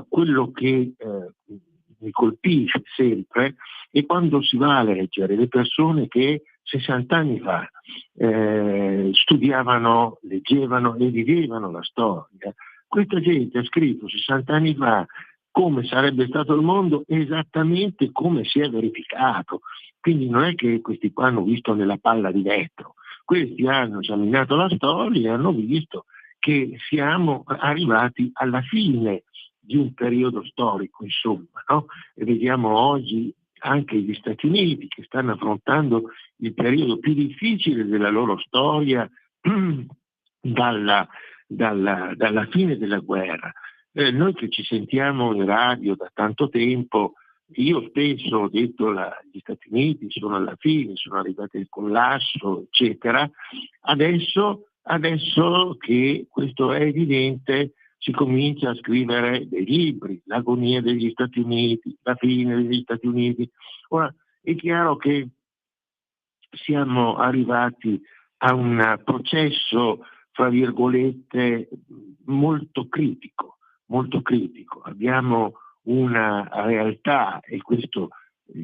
quello che mi colpisce sempre è quando si va a leggere le persone che 60 anni fa studiavano, leggevano e vivevano la storia. Questa gente ha scritto 60 anni fa come sarebbe stato il mondo esattamente come si è verificato. Quindi non è che questi qua hanno visto nella palla di vetro, questi hanno esaminato la storia e hanno visto che siamo arrivati alla fine di un periodo storico, insomma, no? E vediamo oggi anche gli Stati Uniti che stanno affrontando il periodo più difficile della loro storia dalla fine della guerra. Noi che ci sentiamo in radio da tanto tempo, io spesso ho detto gli Stati Uniti sono alla fine, sono arrivati al collasso, eccetera. Adesso che questo è evidente, si comincia a scrivere dei libri, l'agonia degli Stati Uniti, la fine degli Stati Uniti. Ora, è chiaro che siamo arrivati a un processo, fra virgolette, molto critico. Abbiamo una realtà, e questo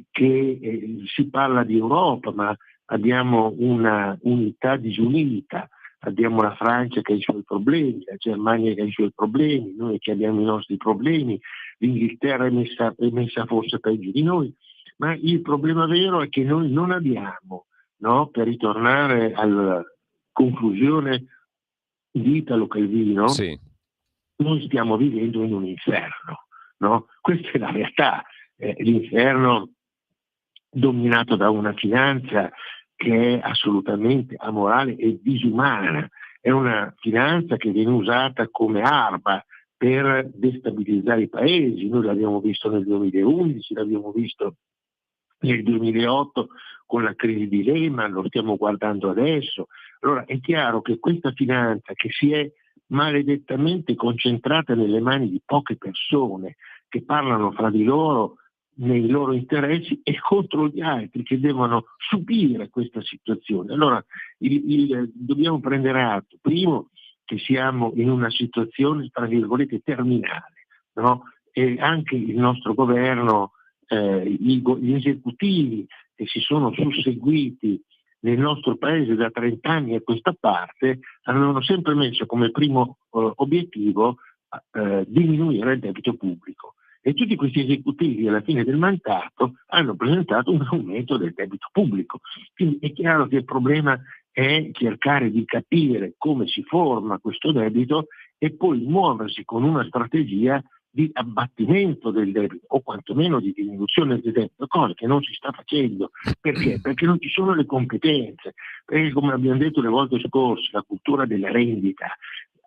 che si parla di Europa, ma abbiamo una unità disunita, abbiamo la Francia che ha i suoi problemi, la Germania che ha i suoi problemi, noi che abbiamo i nostri problemi, l'Inghilterra è messa forse peggio di noi, ma il problema vero è che noi non abbiamo, no? Per ritornare alla conclusione di Italo Calvino, sì. Noi stiamo vivendo in un inferno, no? Questa è la realtà, l'inferno dominato da una finanza che è assolutamente amorale e disumana, è una finanza che viene usata come arma per destabilizzare i paesi. Noi l'abbiamo visto nel 2011, l'abbiamo visto nel 2008 con la crisi di Lehman, lo stiamo guardando adesso. Allora è chiaro che questa finanza che si è maledettamente concentrata nelle mani di poche persone che parlano fra di loro nei loro interessi e contro gli altri che devono subire questa situazione. Allora dobbiamo prendere atto, primo, che siamo in una situazione tra virgolette terminale, no? E anche il nostro governo, gli esecutivi che si sono susseguiti nel nostro paese da 30 anni a questa parte avevano sempre messo come primo obiettivo diminuire il debito pubblico, e tutti questi esecutivi alla fine del mandato hanno presentato un aumento del debito pubblico. Quindi è chiaro che il problema è cercare di capire come si forma questo debito e poi muoversi con una strategia di abbattimento del debito o quantomeno di diminuzione del debito, cosa che non si sta facendo. Perché? Perché non ci sono le competenze, perché come abbiamo detto le volte scorse la cultura della rendita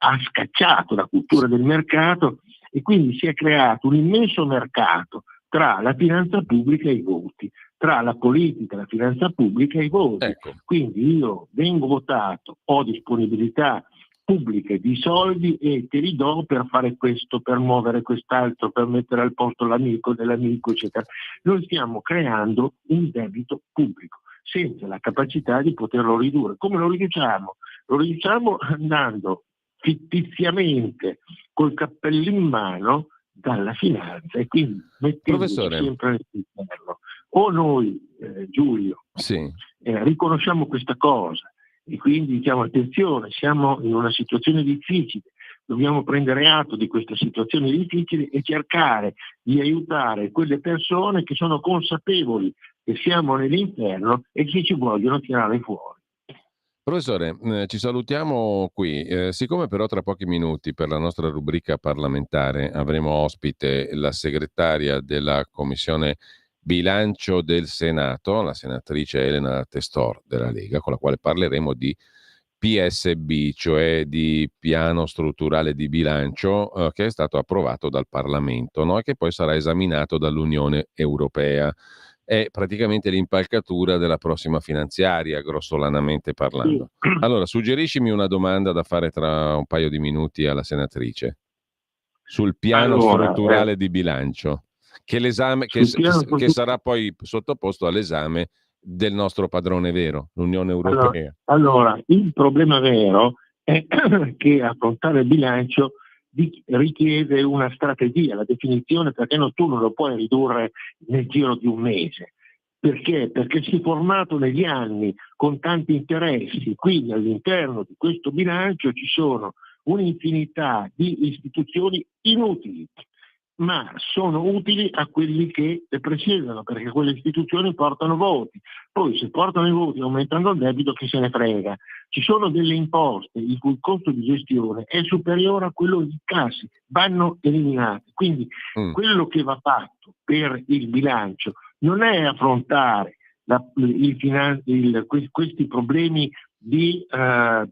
ha scacciato la cultura del mercato e quindi si è creato un immenso mercato tra la finanza pubblica e i voti, tra la politica, la finanza pubblica e i voti. Ecco. Quindi io vengo votato, ho disponibilità pubbliche di soldi e te li do per fare questo, per muovere quest'altro, per mettere al posto l'amico dell'amico, eccetera. Noi stiamo creando un debito pubblico senza la capacità di poterlo ridurre. Come lo riduciamo? Lo riduciamo andando fittiziamente col cappello in mano dalla finanza e quindi mettendoci sempre all'interno. O noi, Giulio, sì, riconosciamo questa cosa e quindi diciamo attenzione, siamo in una situazione difficile, dobbiamo prendere atto di questa situazione difficile e cercare di aiutare quelle persone che sono consapevoli che siamo nell'inferno e che ci vogliono tirare fuori. Professore, ci salutiamo qui. Siccome però tra pochi minuti per la nostra rubrica parlamentare avremo ospite la segretaria della Commissione Bilancio del Senato, la senatrice Elena Testor della Lega, con la quale parleremo di PSB, cioè di Piano Strutturale di Bilancio, che è stato approvato dal Parlamento, no? E che poi sarà esaminato dall'Unione Europea. È praticamente l'impalcatura della prossima finanziaria, grossolanamente parlando. Allora, suggeriscimi una domanda da fare tra un paio di minuti alla senatrice sul piano strutturale di bilancio, che l'esame che sarà poi sottoposto all'esame del nostro padrone vero, l'Unione Europea. Allora, il problema vero è che affrontare il bilancio richiede una strategia, la definizione, perché tu non lo puoi ridurre nel giro di un mese. Perché? Perché si è formato negli anni con tanti interessi, quindi all'interno di questo bilancio ci sono un'infinità di istituzioni inutili, ma sono utili a quelli che le presiedono, perché quelle istituzioni portano voti. Poi se portano i voti aumentando il debito, chi se ne frega. Ci sono delle imposte il cui costo di gestione è superiore a quello di cassi, vanno eliminate. Quindi quello che va fatto per il bilancio non è affrontare questi problemi di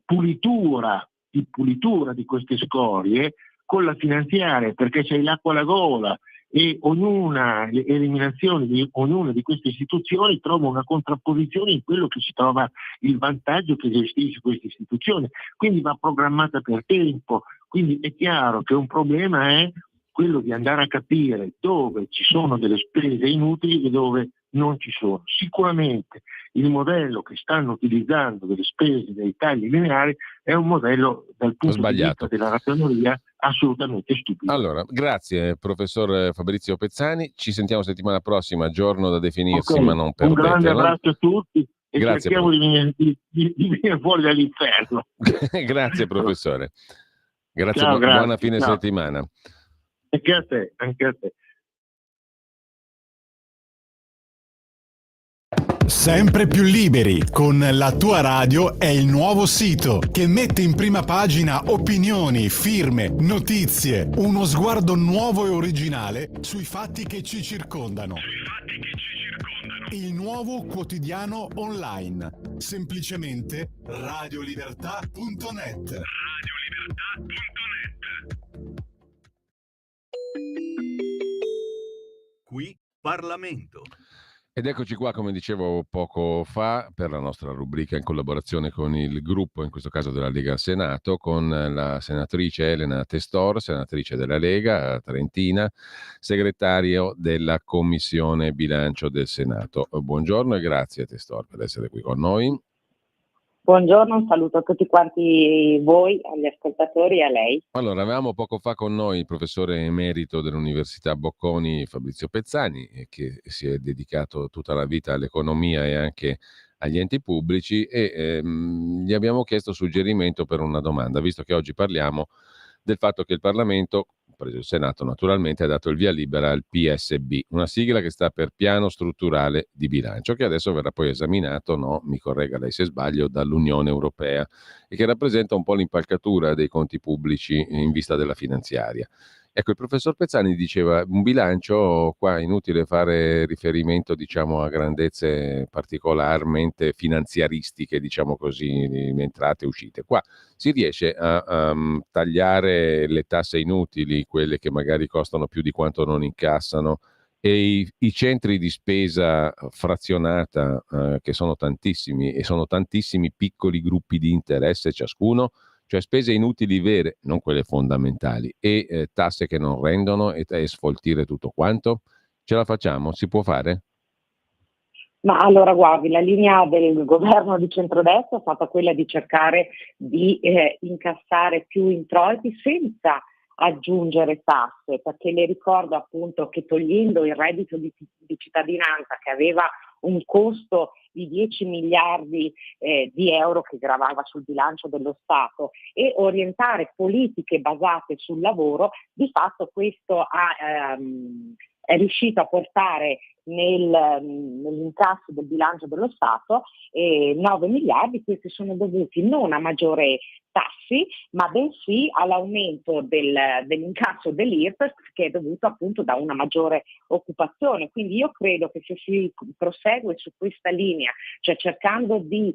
pulitura di queste scorie con la finanziaria, perché c'è l'acqua alla gola e l'eliminazione di ognuna di queste istituzioni trova una contrapposizione in quello che si trova il vantaggio che gestisce queste istituzioni, quindi va programmata per tempo. Quindi è chiaro che un problema è quello di andare a capire dove ci sono delle spese inutili e dove non ci sono. Sicuramente il modello che stanno utilizzando delle spese, dei tagli lineari, è un modello dal punto di vista della ragioneria assolutamente stupido. Allora, grazie professor Fabrizio Pezzani, ci sentiamo settimana prossima, giorno da definirsi, ma non perdetelo. Un grande abbraccio a tutti e grazie, cerchiamo di venire fuori dall'inferno. Grazie professore. Grazie, ciao, buona fine settimana. Anche a te, anche a te. Sempre più liberi con La Tua Radio è il nuovo sito che mette in prima pagina opinioni, firme, notizie, uno sguardo nuovo e originale sui fatti che ci circondano. Il nuovo quotidiano online, semplicemente radiolibertà.net. Qui Parlamento. Ed eccoci qua, come dicevo poco fa, per la nostra rubrica in collaborazione con il gruppo, in questo caso della Lega al Senato, con la senatrice Elena Testor, senatrice della Lega Trentina, segretario della Commissione Bilancio del Senato. Buongiorno e grazie Testor per essere qui con noi. Buongiorno, un saluto a tutti quanti voi, agli ascoltatori e a lei. Allora, avevamo poco fa con noi il professore emerito dell'Università Bocconi Fabrizio Pezzani, che si è dedicato tutta la vita all'economia e anche agli enti pubblici e gli abbiamo chiesto suggerimento per una domanda, visto che oggi parliamo del fatto che il Parlamento, preso il Senato naturalmente, ha dato il via libera al PSB, una sigla che sta per Piano Strutturale di Bilancio, che adesso verrà poi esaminato, no, mi corregga lei se sbaglio, dall'Unione Europea e che rappresenta un po' l'impalcatura dei conti pubblici in vista della finanziaria. Ecco, il professor Pezzani diceva un bilancio, qua è inutile fare riferimento diciamo a grandezze particolarmente finanziaristiche, diciamo così, di entrate e uscite. Qua si riesce a tagliare le tasse inutili, quelle che magari costano più di quanto non incassano, e i centri di spesa frazionata, che sono tantissimi, e sono tantissimi piccoli gruppi di interesse ciascuno, cioè spese inutili vere, non quelle fondamentali, e tasse che non rendono e sfoltire tutto quanto. Ce la facciamo? Si può fare? Ma allora guardi, la linea del governo di centrodestra è stata quella di cercare di incassare più introiti senza aggiungere tasse, perché le ricordo appunto che togliendo il reddito di cittadinanza che aveva un costo di 10 miliardi di euro che gravava sul bilancio dello Stato e orientare politiche basate sul lavoro, di fatto questo è riuscito a portare nell'incasso del bilancio dello Stato 9 miliardi, questi sono dovuti non a maggiore tassi, ma bensì all'aumento dell'incasso dell'IRPEF che è dovuto appunto da una maggiore occupazione. Quindi io credo che se si prosegue su questa linea, cioè cercando di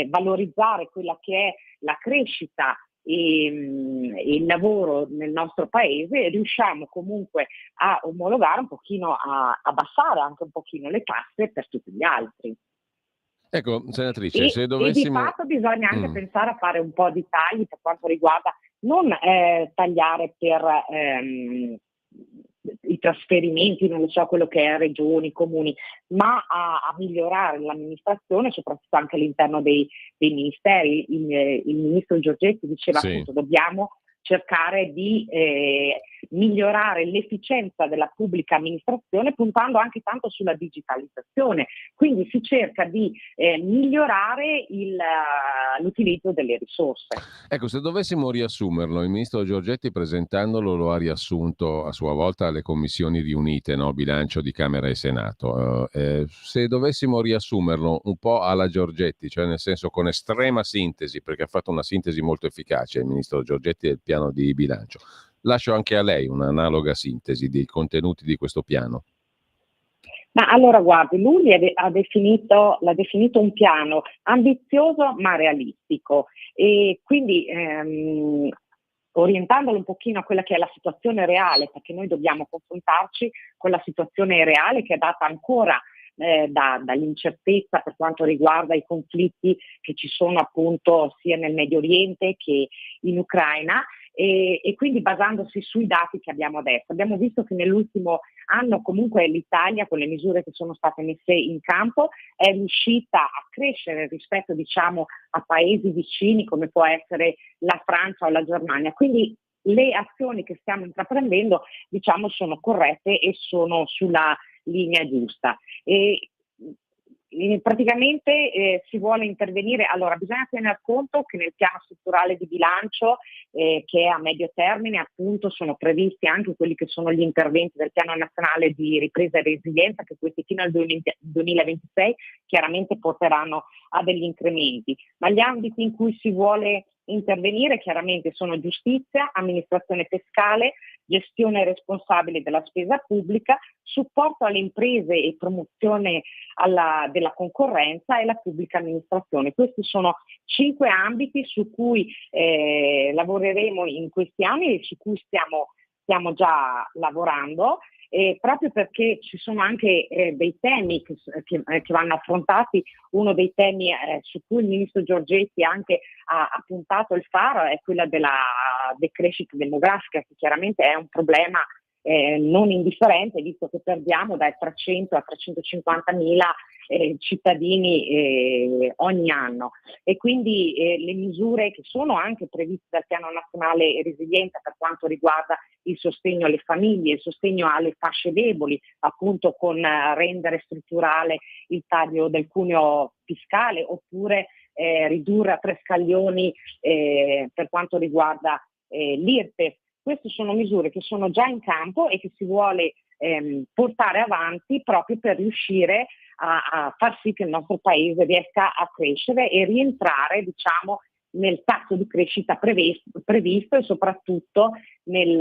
valorizzare quella che è la crescita e il lavoro nel nostro paese, riusciamo comunque a omologare un pochino, a abbassare anche un pochino le tasse per tutti gli altri. Ecco, senatrice, se E di dovessimo... fatto bisogna anche pensare a fare un po' di tagli per quanto riguarda, non tagliare per i trasferimenti, non lo so, quello che è regioni, comuni, ma a migliorare l'amministrazione, soprattutto anche all'interno dei ministeri. Il ministro Giorgetti diceva Sì. appunto dobbiamo cercare di migliorare l'efficienza della pubblica amministrazione puntando anche tanto sulla digitalizzazione, quindi si cerca di migliorare l'utilizzo delle risorse. Ecco, se dovessimo riassumerlo, il ministro Giorgetti presentandolo lo ha riassunto a sua volta alle commissioni riunite, no? Bilancio di Camera e Senato. Se dovessimo riassumerlo un po' alla Giorgetti, cioè nel senso con estrema sintesi, perché ha fatto una sintesi molto efficace il ministro Giorgetti del piano di bilancio, lascio anche a lei un'analoga sintesi dei contenuti di questo piano. Ma allora guardi, lui l'ha definito un piano ambizioso ma realistico e quindi orientandolo un pochino a quella che è la situazione reale, perché noi dobbiamo confrontarci con la situazione reale che è data ancora dall'incertezza per quanto riguarda i conflitti che ci sono appunto sia nel Medio Oriente che in Ucraina. E quindi basandosi sui dati che abbiamo adesso. Abbiamo visto che nell'ultimo anno comunque l'Italia, con le misure che sono state messe in campo, è riuscita a crescere rispetto diciamo a paesi vicini come può essere la Francia o la Germania. Quindi le azioni che stiamo intraprendendo diciamo sono corrette e sono sulla linea giusta. Praticamente si vuole intervenire, allora bisogna tener conto che nel piano strutturale di bilancio che è a medio termine appunto sono previsti anche quelli che sono gli interventi del piano nazionale di ripresa e resilienza che questi fino al 2026 chiaramente porteranno a degli incrementi, ma gli ambiti in cui si vuole intervenire chiaramente sono giustizia, amministrazione fiscale, gestione responsabile della spesa pubblica, supporto alle imprese e promozione della concorrenza e la pubblica amministrazione. Questi sono 5 ambiti su cui lavoreremo in questi anni e su cui stiamo già lavorando proprio perché ci sono anche dei temi che vanno affrontati. Uno dei temi su cui il ministro Giorgetti anche ha puntato il faro è quella della decrescita demografica, che chiaramente è un problema non indifferente, visto che perdiamo dai 300 a 350 mila cittadini ogni anno, e quindi le misure che sono anche previste dal Piano Nazionale Resilienza per quanto riguarda il sostegno alle famiglie, il sostegno alle fasce deboli, appunto con rendere strutturale il taglio del cuneo fiscale, oppure ridurre a 3 scaglioni per quanto riguarda l'IRPEF. Queste sono misure che sono già in campo e che si vuole portare avanti proprio per riuscire a far sì che il nostro paese riesca a crescere e rientrare, diciamo, nel tasso di crescita previsto e soprattutto nel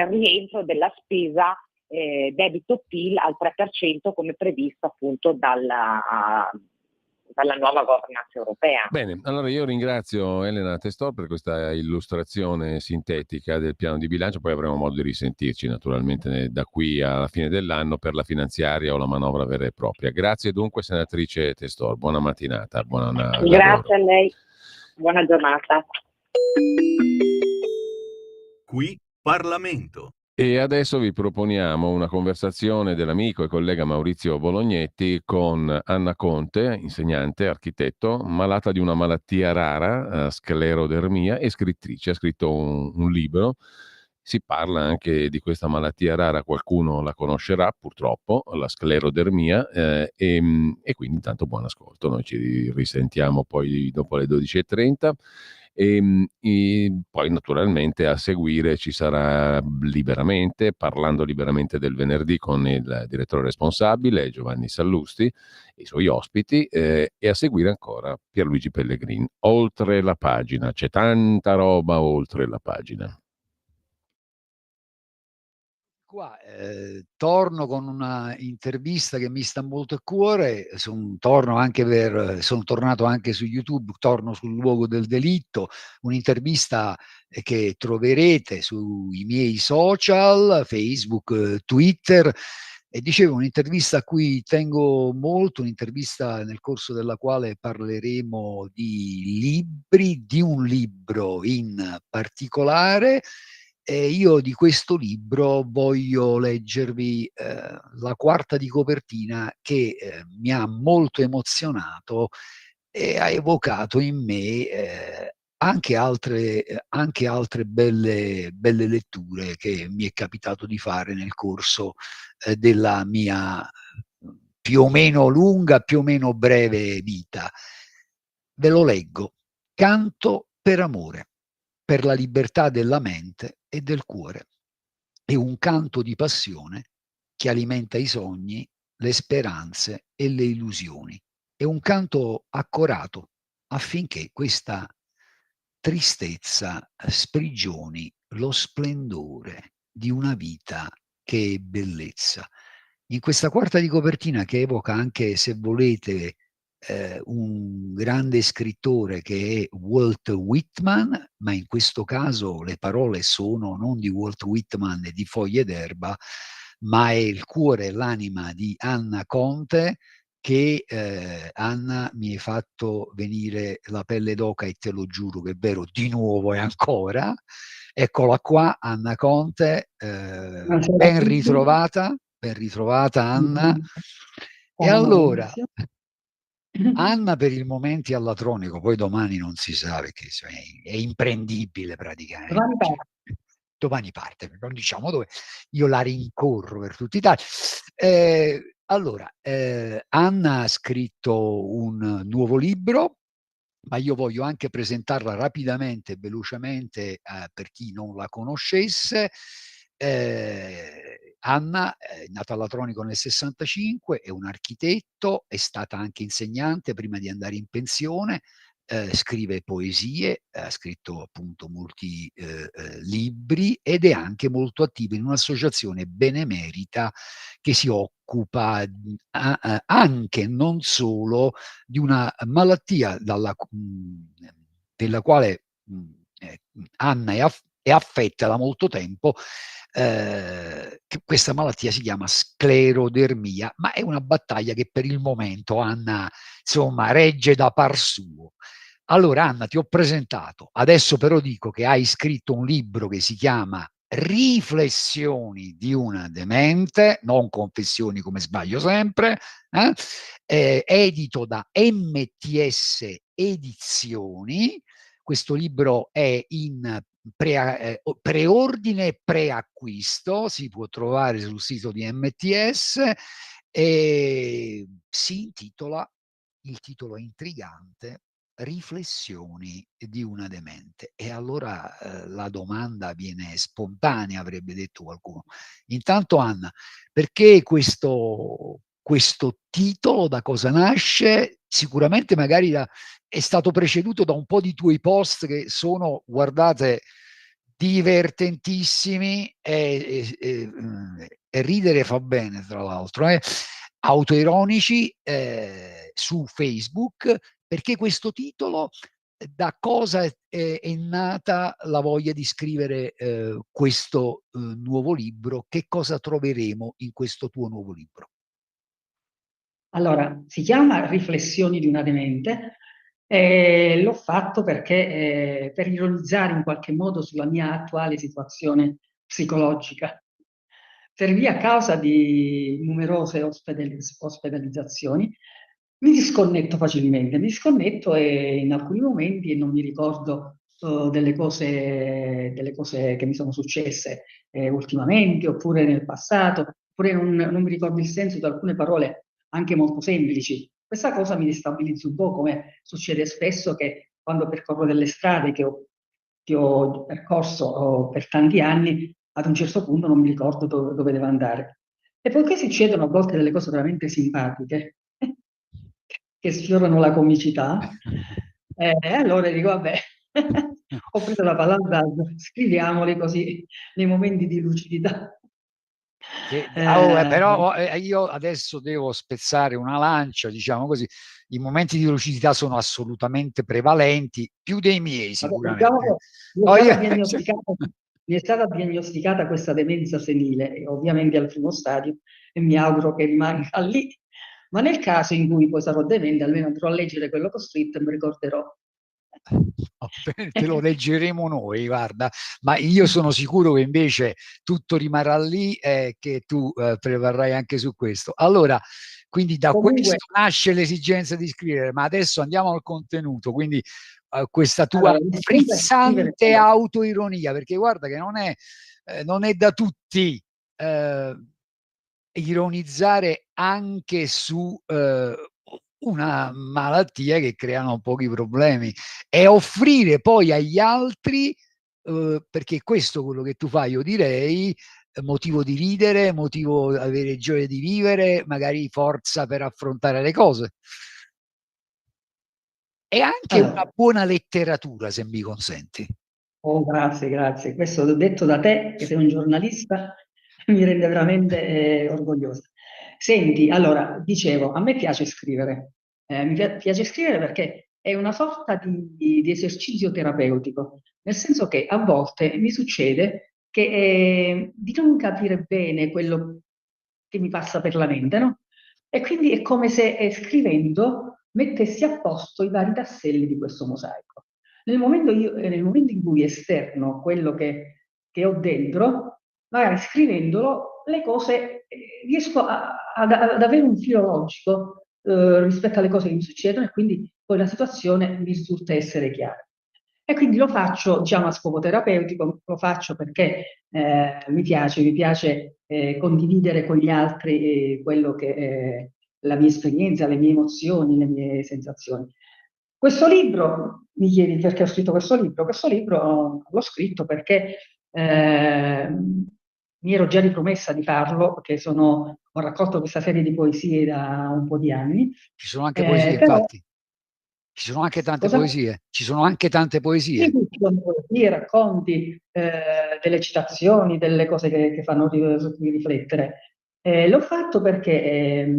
rientro della spesa debito-PIL al 3% come previsto appunto dalla nuova governance europea. Bene, allora io ringrazio Elena Testor per questa illustrazione sintetica del piano di bilancio, poi avremo modo di risentirci naturalmente da qui alla fine dell'anno per la finanziaria o la manovra vera e propria. Grazie dunque senatrice Testor, buona mattinata. Grazie a lei, buona giornata. Qui Parlamento. E adesso vi proponiamo una conversazione dell'amico e collega Maurizio Bolognetti con Anna Conte, insegnante, architetto, malata di una malattia rara, sclerodermia, e scrittrice. Ha scritto un libro. Si parla anche di questa malattia rara, qualcuno la conoscerà purtroppo, la sclerodermia, e quindi intanto buon ascolto. Noi ci risentiamo poi dopo le 12:30. E poi naturalmente a seguire ci sarà Liberamente, parlando liberamente del venerdì con il direttore responsabile Giovanni Sallusti e i suoi ospiti, e a seguire ancora Pierluigi Pellegrini. Oltre la pagina, c'è tanta roba oltre la pagina. Qua torno con una intervista che mi sta molto a cuore. Sono tornato anche su YouTube, torno sul luogo del delitto, un'intervista che troverete sui miei social, Facebook, Twitter. E dicevo, un'intervista a cui tengo molto, un'intervista nel corso della quale parleremo di libri, di un libro in particolare. E io di questo libro voglio leggervi la quarta di copertina, che mi ha molto emozionato e ha evocato in me anche altre belle letture che mi è capitato di fare nel corso della mia più o meno lunga, più o meno breve vita. Ve lo leggo. Canto per amore, per la libertà della mente e del cuore. È un canto di passione che alimenta i sogni, le speranze e le illusioni. È un canto accorato affinché questa tristezza sprigioni lo splendore di una vita che è bellezza. In questa quarta di copertina, che evoca anche, se volete, un grande scrittore che è Walt Whitman, ma in questo caso le parole sono non di Walt Whitman e di Foglie d'Erba, ma è il cuore e l'anima di Anna Conte, che Anna, mi hai fatto venire la pelle d'oca e te lo giuro che è vero, di nuovo e ancora. Eccola qua, Anna Conte, ben ritrovata Anna. E allora, Anna per il momento è all'Atronico, poi domani non si sa perché è imprendibile praticamente. Domani parte, non diciamo dove, io la rincorro per tutta Italia. Allora, Anna ha scritto un nuovo libro, ma io voglio anche presentarla rapidamente e velocemente per chi non la conoscesse. Anna è nata all'Atronico nel 65, è un architetto, è stata anche insegnante prima di andare in pensione, scrive poesie, ha scritto appunto molti libri ed è anche molto attiva in un'associazione benemerita che si occupa anche, non solo, di una malattia della quale Anna è affetta da molto tempo, questa malattia si chiama sclerodermmia, ma è una battaglia che per il momento Anna, insomma, regge da par suo. Allora, Anna, ti ho presentato, adesso però dico che hai scritto un libro che si chiama Riflessioni di una demente, non confessioni come sbaglio sempre, edito da MTS Edizioni. Questo libro è in preordine e preacquisto, si può trovare sul sito di MTS e si intitola, il titolo è intrigante, Riflessioni di una demente. E allora la domanda viene spontanea, avrebbe detto qualcuno. Intanto, Anna, perché questo titolo, da cosa nasce? Sicuramente magari è stato preceduto da un po' di tuoi post che sono, guardate, divertentissimi e ridere fa bene, tra l'altro, autoironici su Facebook. Perché questo titolo, da cosa è nata la voglia di scrivere questo nuovo libro? Che cosa troveremo in questo tuo nuovo libro? Allora, si chiama Riflessioni di una demente e l'ho fatto perché per ironizzare in qualche modo sulla mia attuale situazione psicologica. Per via causa di numerose ospedalizzazioni, mi disconnetto facilmente, mi disconnetto e in alcuni momenti non mi ricordo delle cose che mi sono successe ultimamente oppure nel passato, oppure non mi ricordo il senso di alcune parole anche molto semplici. Questa cosa mi destabilizza un po', come succede spesso che quando percorro delle strade che ho percorso per tanti anni, ad un certo punto non mi ricordo dove devo andare. E poiché succedono a volte delle cose veramente simpatiche, che sfiorano la comicità, allora dico, vabbè, ho preso la palla, scriviamoli così nei momenti di lucidità. Però io adesso devo spezzare una lancia, diciamo così. I momenti di lucidità sono assolutamente prevalenti, più dei miei sicuramente. Mi è stata diagnosticata questa demenza senile, ovviamente al primo stadio, e mi auguro che rimanga lì. Ma nel caso in cui poi sarò demente, almeno andrò a leggere quello che ho scritto e mi ricorderò. Te lo leggeremo noi, guarda, ma io sono sicuro che invece tutto rimarrà lì e che tu prevarrai anche su questo. Allora, quindi da questo nasce l'esigenza di scrivere, ma adesso andiamo al contenuto, quindi questa tua frizzante autoironia, perché guarda che non è da tutti ironizzare anche su una malattia che creano pochi problemi e offrire poi agli altri, perché questo è quello che tu fai, io direi, motivo di ridere, motivo di avere gioia di vivere, magari forza per affrontare le cose. E anche una buona letteratura, se mi consenti. Oh, grazie, grazie. Questo detto da te, che sei un giornalista, mi rende veramente orgogliosa. Senti, allora, dicevo, a me piace scrivere. Mi piace scrivere perché è una sorta di esercizio terapeutico, nel senso che a volte mi succede che, di non capire bene quello che mi passa per la mente, no? E quindi è come se scrivendo mettessi a posto i vari tasselli di questo mosaico. Nel momento in cui esterno quello che ho dentro, magari scrivendolo, le cose riesco ad avere un filo logico rispetto alle cose che mi succedono e quindi poi la situazione mi risulta essere chiara. E quindi lo faccio, diciamo, a scopo terapeutico, lo faccio perché mi piace condividere con gli altri quello che la mia esperienza, le mie emozioni, le mie sensazioni. Questo libro, mi chiedi perché ho scritto questo libro? Questo libro l'ho scritto perché mi ero già ripromessa di farlo, perché ho raccolto questa serie di poesie da un po' di anni. Ci sono anche poesie, infatti. Ci sono anche tante poesie. Ci sono anche tante poesie. Sì, ci sono poesie, racconti, delle citazioni, delle cose che fanno riflettere. L'ho fatto perché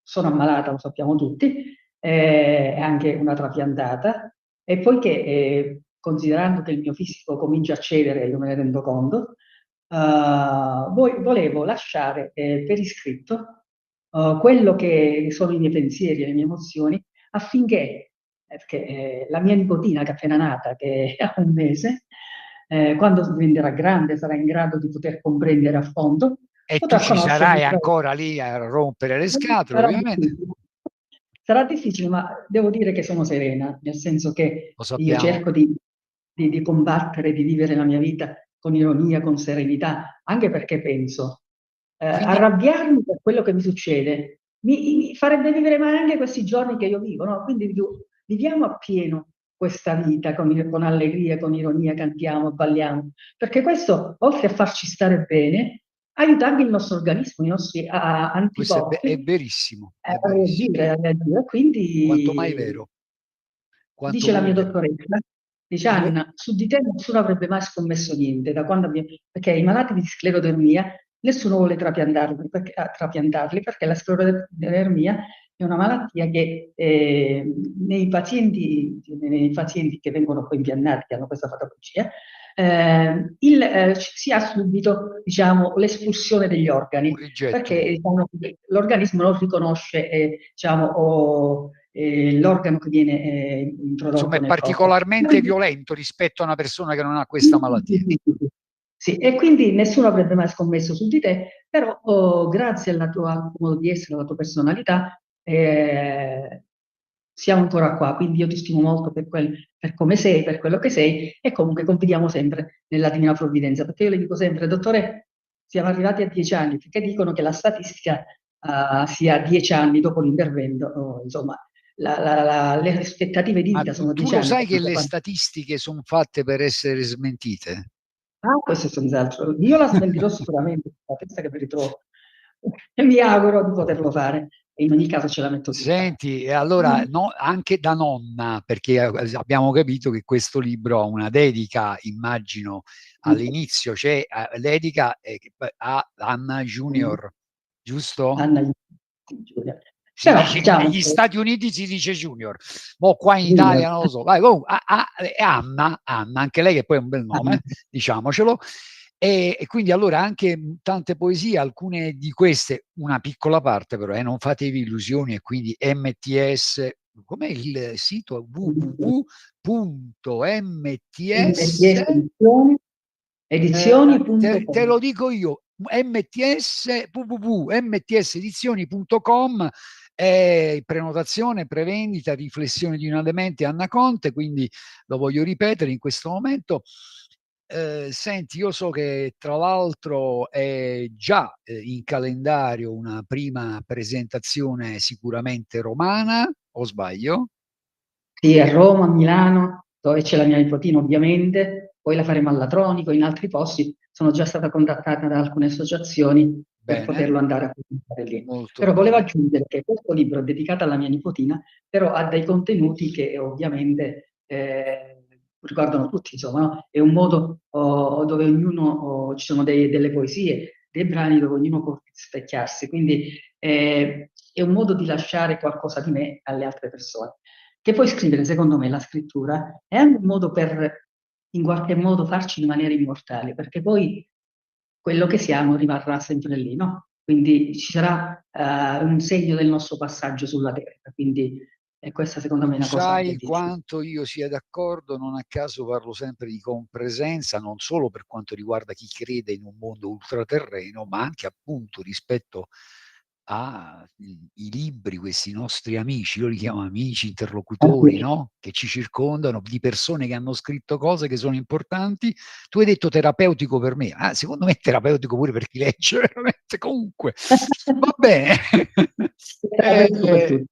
sono ammalata, lo sappiamo tutti, anche una trapiantata, e poiché considerando che il mio fisico comincia a cedere, io me ne rendo conto, volevo lasciare per iscritto quello che sono i miei pensieri e le mie emozioni, affinché, perché la mia nipotina che è appena nata, che ha un mese, quando diventerà grande sarà in grado di poter comprendere a fondo, E tu potrà ci conoscermi. sarai ancora lì a rompere le scatole, Sarà ovviamente. difficile. Sarà difficile, ma devo dire che sono serena, nel senso che Lo io sappiamo. cerco di combattere, di vivere la mia vita con ironia, con serenità, anche perché penso, Quindi, arrabbiarmi per quello che mi succede mi farebbe vivere male anche questi giorni che io vivo, no? Quindi viviamo appieno questa vita con allegria, con ironia, cantiamo, balliamo, perché questo, oltre a farci stare bene, aiuta anche il nostro organismo, i nostri questo è anticorpi verissimo, a è verissimo. reagire. Quanto mai Quindi vero. Quanto dice la mai mia vero. dottoressa, dice Anna, su di te nessuno avrebbe mai scommesso niente, da quando perché i malati di sclerodermia nessuno vuole trapiantarli perché la sclerodermia è una malattia che nei pazienti che vengono poi impiantati, che hanno questa patologia, si ha subito, diciamo, l'espulsione degli organi, Un rigetto. perché diciamo, l'organismo non riconosce l'organo che viene introdotto Insomma, è nel corpo. particolarmente violento rispetto a una persona che non ha questa malattia. Sì, e quindi nessuno avrebbe mai scommesso su di te, però grazie al tuo modo di essere, alla tua personalità, siamo ancora qua. Quindi io ti stimo molto per come sei, per quello che sei, e comunque confidiamo sempre nella Divina Provvidenza, perché io le dico sempre, dottore, siamo arrivati a 10 anni, perché dicono che la statistica sia 10 anni dopo l'intervento, insomma, le aspettative di Ma vita sono tu 10 lo anni. sai che le statistiche sono fatte per essere smentite? Ah, questo è senz'altro. Io la smentirò sicuramente, pensa che mi ritrovo. E mi auguro di poterlo fare, e in ogni caso ce la metto tutta. Senti, e allora anche da nonna, perché abbiamo capito che questo libro ha una dedica, immagino, all'inizio c'è dedica a Anna Junior, giusto? Anna Giulia. Si Però dice, diciamo negli che Stati Uniti si dice Junior, ma qua in Junior, Italia non lo so. Vai, comunque, è Anna, anche lei che poi è un bel Anna, nome, diciamocelo. E quindi allora anche tante poesie, alcune di queste, una piccola parte però, non fatevi illusioni, e quindi MTS, com'è il sito? www.mts, te edizioni.com. lo dico io, www.mtsedizioni.com, prenotazione, prevendita, riflessioni di una demente, Anna Conte, quindi lo voglio ripetere in questo momento. Senti, io so che tra l'altro è già in calendario una prima presentazione sicuramente romana, o sbaglio? Sì, a Roma, a Milano, dove c'è la mia nipotina ovviamente, poi la faremo a Latronico, in altri posti. Sono già stata contattata da alcune associazioni per Bene, poterlo andare a presentare lì. molto Però volevo bene. aggiungere che questo libro è dedicato alla mia nipotina, però ha dei contenuti che ovviamente riguardano tutti, insomma, no? È un modo dove ci sono delle poesie, dei brani dove ognuno può specchiarsi, quindi è un modo di lasciare qualcosa di me alle altre persone. Che poi scrivere, secondo me, la scrittura è anche un modo per, in qualche modo, farci rimanere immortali, perché poi quello che siamo rimarrà sempre lì, no? Quindi ci sarà un segno del nostro passaggio sulla Terra, quindi questa secondo me è Tu una cosa sai bellissima. quanto io sia d'accordo, non a caso parlo sempre di compresenza, non solo per quanto riguarda chi crede in un mondo ultraterreno, ma anche appunto rispetto ai libri, questi nostri amici, io li chiamo amici, interlocutori, no? Che ci circondano, di persone che hanno scritto cose che sono importanti. Tu hai detto terapeutico per me, secondo me è terapeutico pure per chi legge, veramente. Comunque, va bene. Terapeutico per tutti.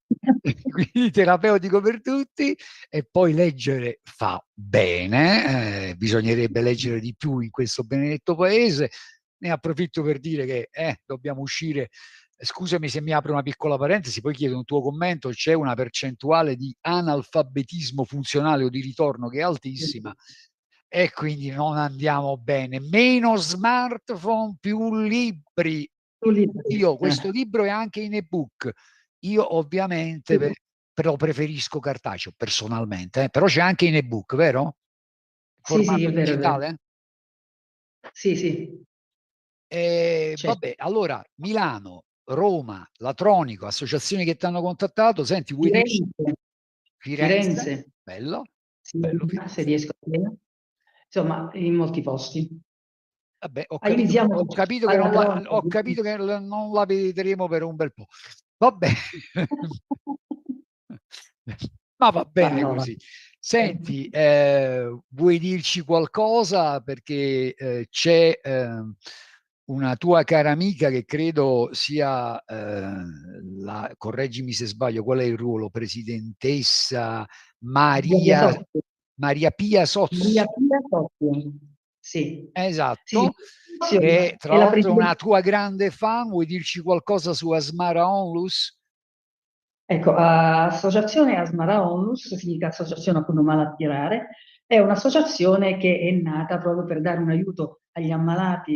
Quindi terapeutico per tutti, e poi leggere fa bene, bisognerebbe leggere di più in questo benedetto paese. Ne approfitto per dire che dobbiamo uscire. Scusami se mi apro una piccola parentesi, poi chiedo un tuo commento. C'è una percentuale di analfabetismo funzionale o di ritorno che è altissima, e quindi non andiamo bene. Meno smartphone, più libri. Io questo libro è anche in ebook. Io ovviamente però preferisco cartaceo personalmente, però c'è anche in ebook, vero? Sì, sì, Formato è vero, è vero. digitale? Sì, sì. Certo. Vabbè, allora Milano, Roma, Latronico, associazioni che ti hanno contattato, senti, vuoi dirci? Firenze, bello, sì, bello se Firenze. riesco a dire. Insomma, in molti posti. Vabbè, ho Iniziamo capito che alla non la, Latronico. ho capito che non la vedremo per un bel po'. Vabbè. Ma va bene no, così. Senti, vuoi dirci qualcosa? Perché c'è una tua cara amica che credo sia, correggimi se sbaglio, qual è il ruolo? Presidentessa Maria Pia Sozzi. Maria Pia Sozzi. Sì. Esatto, Sì. che tra È la l'altro è una presidente. tua grande fan. Vuoi dirci qualcosa su Asmara Onlus? Ecco, associazione Asmara Onlus, significa associazione appunto malattie rare, è un'associazione che è nata proprio per dare un aiuto agli ammalati,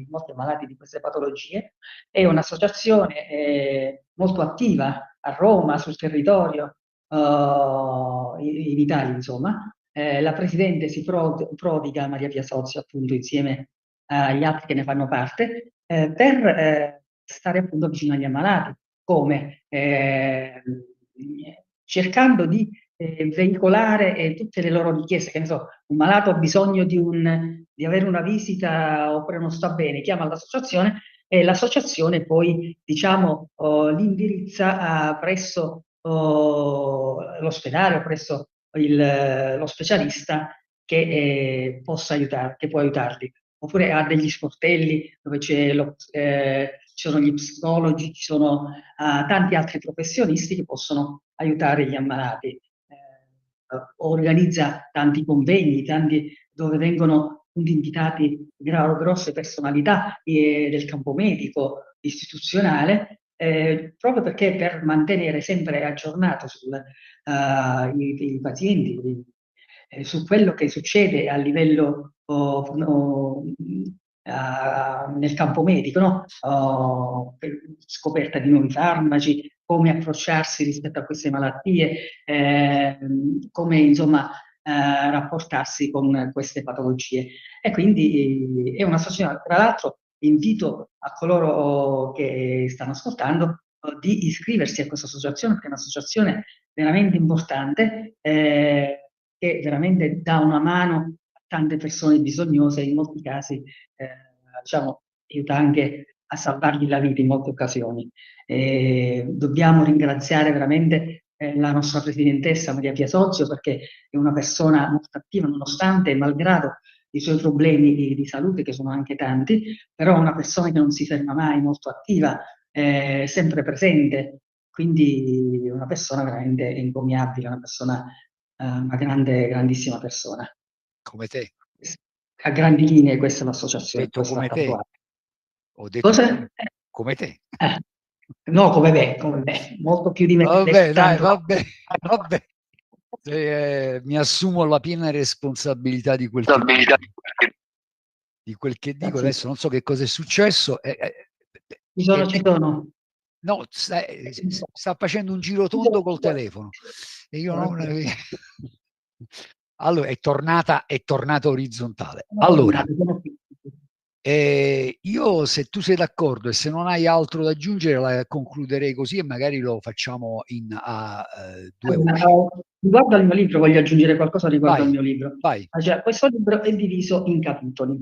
molti ammalati di queste patologie. È un'associazione molto attiva a Roma, sul territorio, in Italia, insomma. La presidente si prodiga, Maria Pia Sozzi, appunto, insieme agli altri che ne fanno parte, per stare appunto vicino agli ammalati. Come? Cercando di veicolare tutte le loro richieste, che ne so, un malato ha bisogno di avere una visita oppure non sta bene, chiama l'associazione e l'associazione poi, diciamo, l'indirizza presso l'ospedale o presso lo specialista che possa aiutare, che può aiutarli. Oppure ha degli sportelli dove ci sono gli psicologi, ci sono tanti altri professionisti che possono aiutare gli ammalati. Organizza tanti convegni, dove vengono invitati grosse personalità del campo medico, istituzionale, proprio perché per mantenere sempre aggiornato i pazienti su quello che succede a livello nel campo medico, no? Per scoperta di nuovi farmaci, come approcciarsi rispetto a queste malattie, come insomma rapportarsi con queste patologie. E quindi è un'associazione, tra l'altro invito a coloro che stanno ascoltando di iscriversi a questa associazione, perché è un'associazione veramente importante, che veramente dà una mano a tante persone bisognose e in molti casi diciamo, aiuta anche a salvargli la vita in molte occasioni. Dobbiamo ringraziare veramente la nostra presidentessa Maria Pia Sozzi, perché è una persona molto attiva, nonostante e malgrado i suoi problemi di salute, che sono anche tanti, però è una persona che non si ferma mai, molto attiva, sempre presente, quindi una persona veramente encomiabile, una grandissima persona. Come te. A grandi linee questa è l'associazione. Detto come te. Attuale. Ho detto Cosa? come te. No, come me, molto più di me. Vabbè, dai, vabbè. Mi assumo la piena responsabilità di quel che dico. Adesso non so che cosa è successo. Ci sono. No, sta facendo un giro tondo col telefono. E io non... Allora, è tornata orizzontale. Allora, io, se tu sei d'accordo e se non hai altro da aggiungere, la concluderei così e magari lo facciamo a due voci. Riguardo al mio libro, voglio aggiungere qualcosa riguardo al mio libro. Vai. Cioè, questo libro è diviso in capitoli.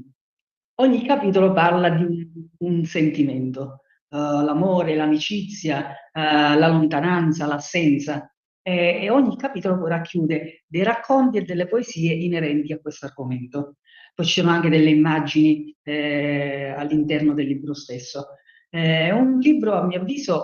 Ogni capitolo parla di un sentimento, l'amore, l'amicizia, la lontananza, l'assenza, e ogni capitolo poi racchiude dei racconti e delle poesie inerenti a questo argomento. Poi ci sono anche delle immagini all'interno del libro stesso. È un libro, a mio avviso,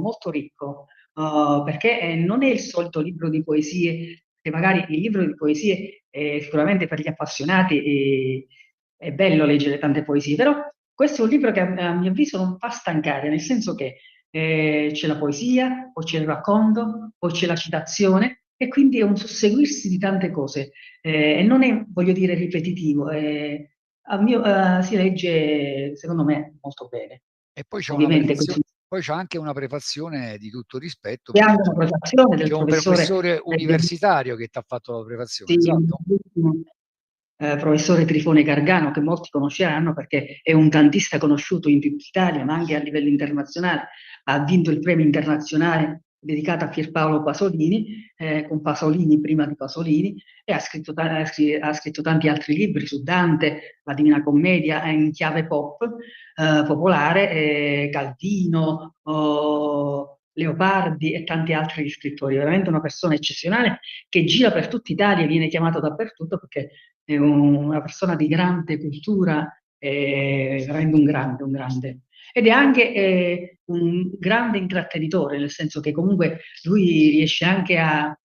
molto ricco, perché non è il solito libro di poesie, che magari il libro di poesie sicuramente per gli appassionati è bello leggere tante poesie, però questo è un libro che a mio avviso non fa stancare, nel senso che c'è la poesia, poi c'è il racconto, poi c'è la citazione, e quindi è un susseguirsi di tante cose. E non è, voglio dire, ripetitivo, si legge, secondo me, molto bene. E poi c'è Ovviamente poi c'è anche una prefazione di tutto rispetto. C'è anche una prefazione del c'è un professore universitario che ti ha fatto la prefazione, sì, esatto. professore Trifone Gargano, che molti conosceranno perché è un cantista conosciuto in tutta Italia, ma anche a livello internazionale. Ha vinto il premio internazionale dedicato a Pierpaolo Pasolini, con Pasolini prima di Pasolini, e ha scritto tanti altri libri su Dante, la Divina Commedia, in chiave pop, popolare, Calvino, Leopardi e tanti altri scrittori. Veramente una persona eccezionale che gira per tutta Italia, viene chiamato dappertutto perché è una persona di grande cultura, veramente un grande. Ed è anche un grande intrattenitore, nel senso che comunque lui riesce anche a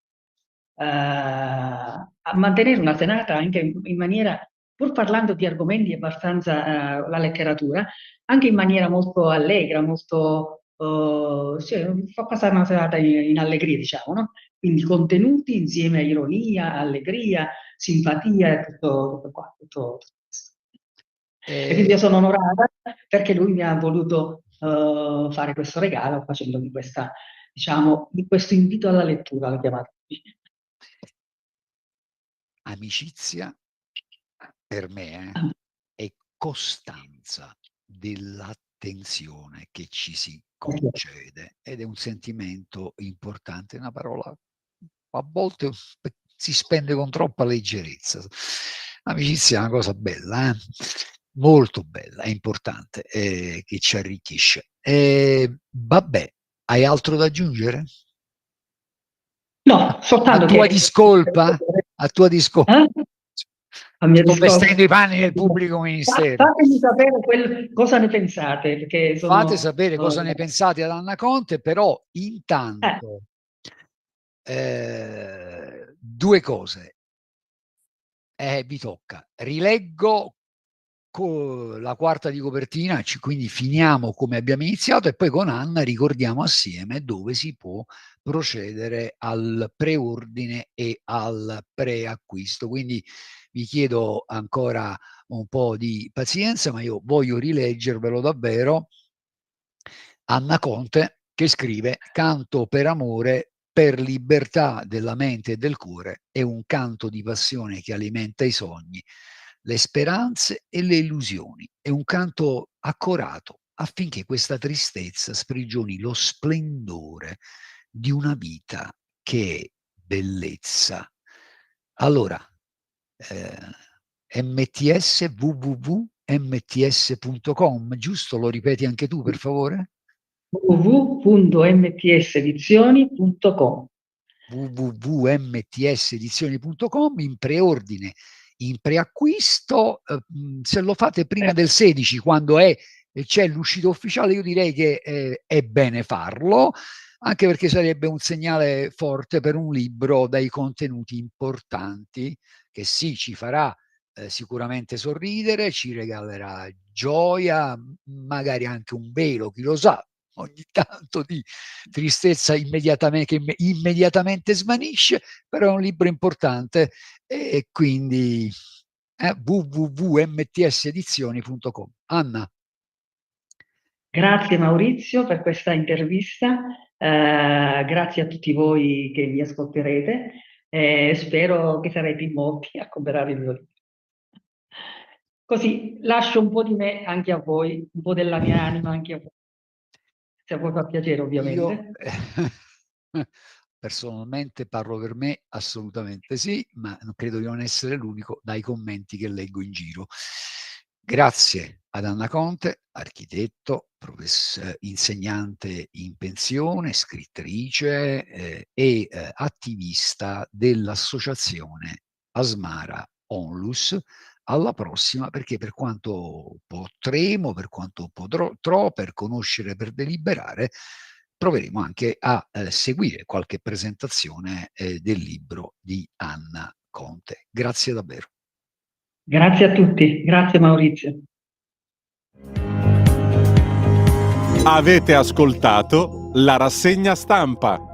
mantenere una tenata anche in maniera, pur parlando di argomenti abbastanza, la letteratura, anche in maniera molto allegra, molto, fa passare una serata in allegria, diciamo, no? Quindi contenuti insieme a ironia, allegria, simpatia e tutto qua. E quindi io sono onorata perché lui mi ha voluto fare questo regalo facendomi questa, diciamo, questo invito alla lettura, l'ho chiamato. Amicizia per me è costanza dell'attenzione che ci si concede, ed è un sentimento importante, una parola a volte si spende con troppa leggerezza. Amicizia è una cosa bella, molto bella, è importante, che ci arricchisce. Vabbè, hai altro da aggiungere? No, soltanto a tua discolpa? Sto vestendo i panni del pubblico ministero. Fatemi sapere cosa ne pensate. Perché fate sapere cosa ne pensate ad Anna Conte, però intanto due cose. Vi tocca. Rileggo la quarta di copertina, quindi finiamo come abbiamo iniziato e poi con Anna ricordiamo assieme dove si può procedere al preordine e al preacquisto. Quindi vi chiedo ancora un po' di pazienza, ma io voglio rileggervelo davvero. Anna Conte che scrive: canto per amore, per libertà della mente e del cuore, è un canto di passione che alimenta i sogni, le speranze e le illusioni. È un canto accorato affinché questa tristezza sprigioni lo splendore di una vita che è bellezza. Allora, MTS, www.mts.com, giusto? Lo ripeti anche tu, per favore? www.mtsedizioni.com www.mtsedizioni.com, in preordine, in preacquisto. Se lo fate prima del 16, quando c'è l'uscita ufficiale, io direi che è bene farlo, anche perché sarebbe un segnale forte per un libro dai contenuti importanti, che sì, ci farà sicuramente sorridere, ci regalerà gioia, magari anche un velo, chi lo sa, ogni tanto di tristezza che immediatamente svanisce, però è un libro importante, e quindi www.mtsedizioni.com. Anna. Grazie Maurizio per questa intervista, grazie a tutti voi che mi ascolterete, spero che sarete in molti a comprare il mio libro. Così lascio un po' di me anche a voi, un po' della mia anima anche a voi. Se a voi fa piacere, ovviamente. Io personalmente parlo per me, assolutamente sì, ma non credo di non essere l'unico dai commenti che leggo in giro. Grazie ad Anna Conte, architetto, insegnante in pensione, scrittrice e attivista dell'associazione Asmara Onlus. Alla prossima, perché per quanto potremo, per quanto potrò, per conoscere, per deliberare, proveremo anche a seguire qualche presentazione del libro di Anna Conte. Grazie davvero. Grazie a tutti, grazie Maurizio. Avete ascoltato la rassegna stampa.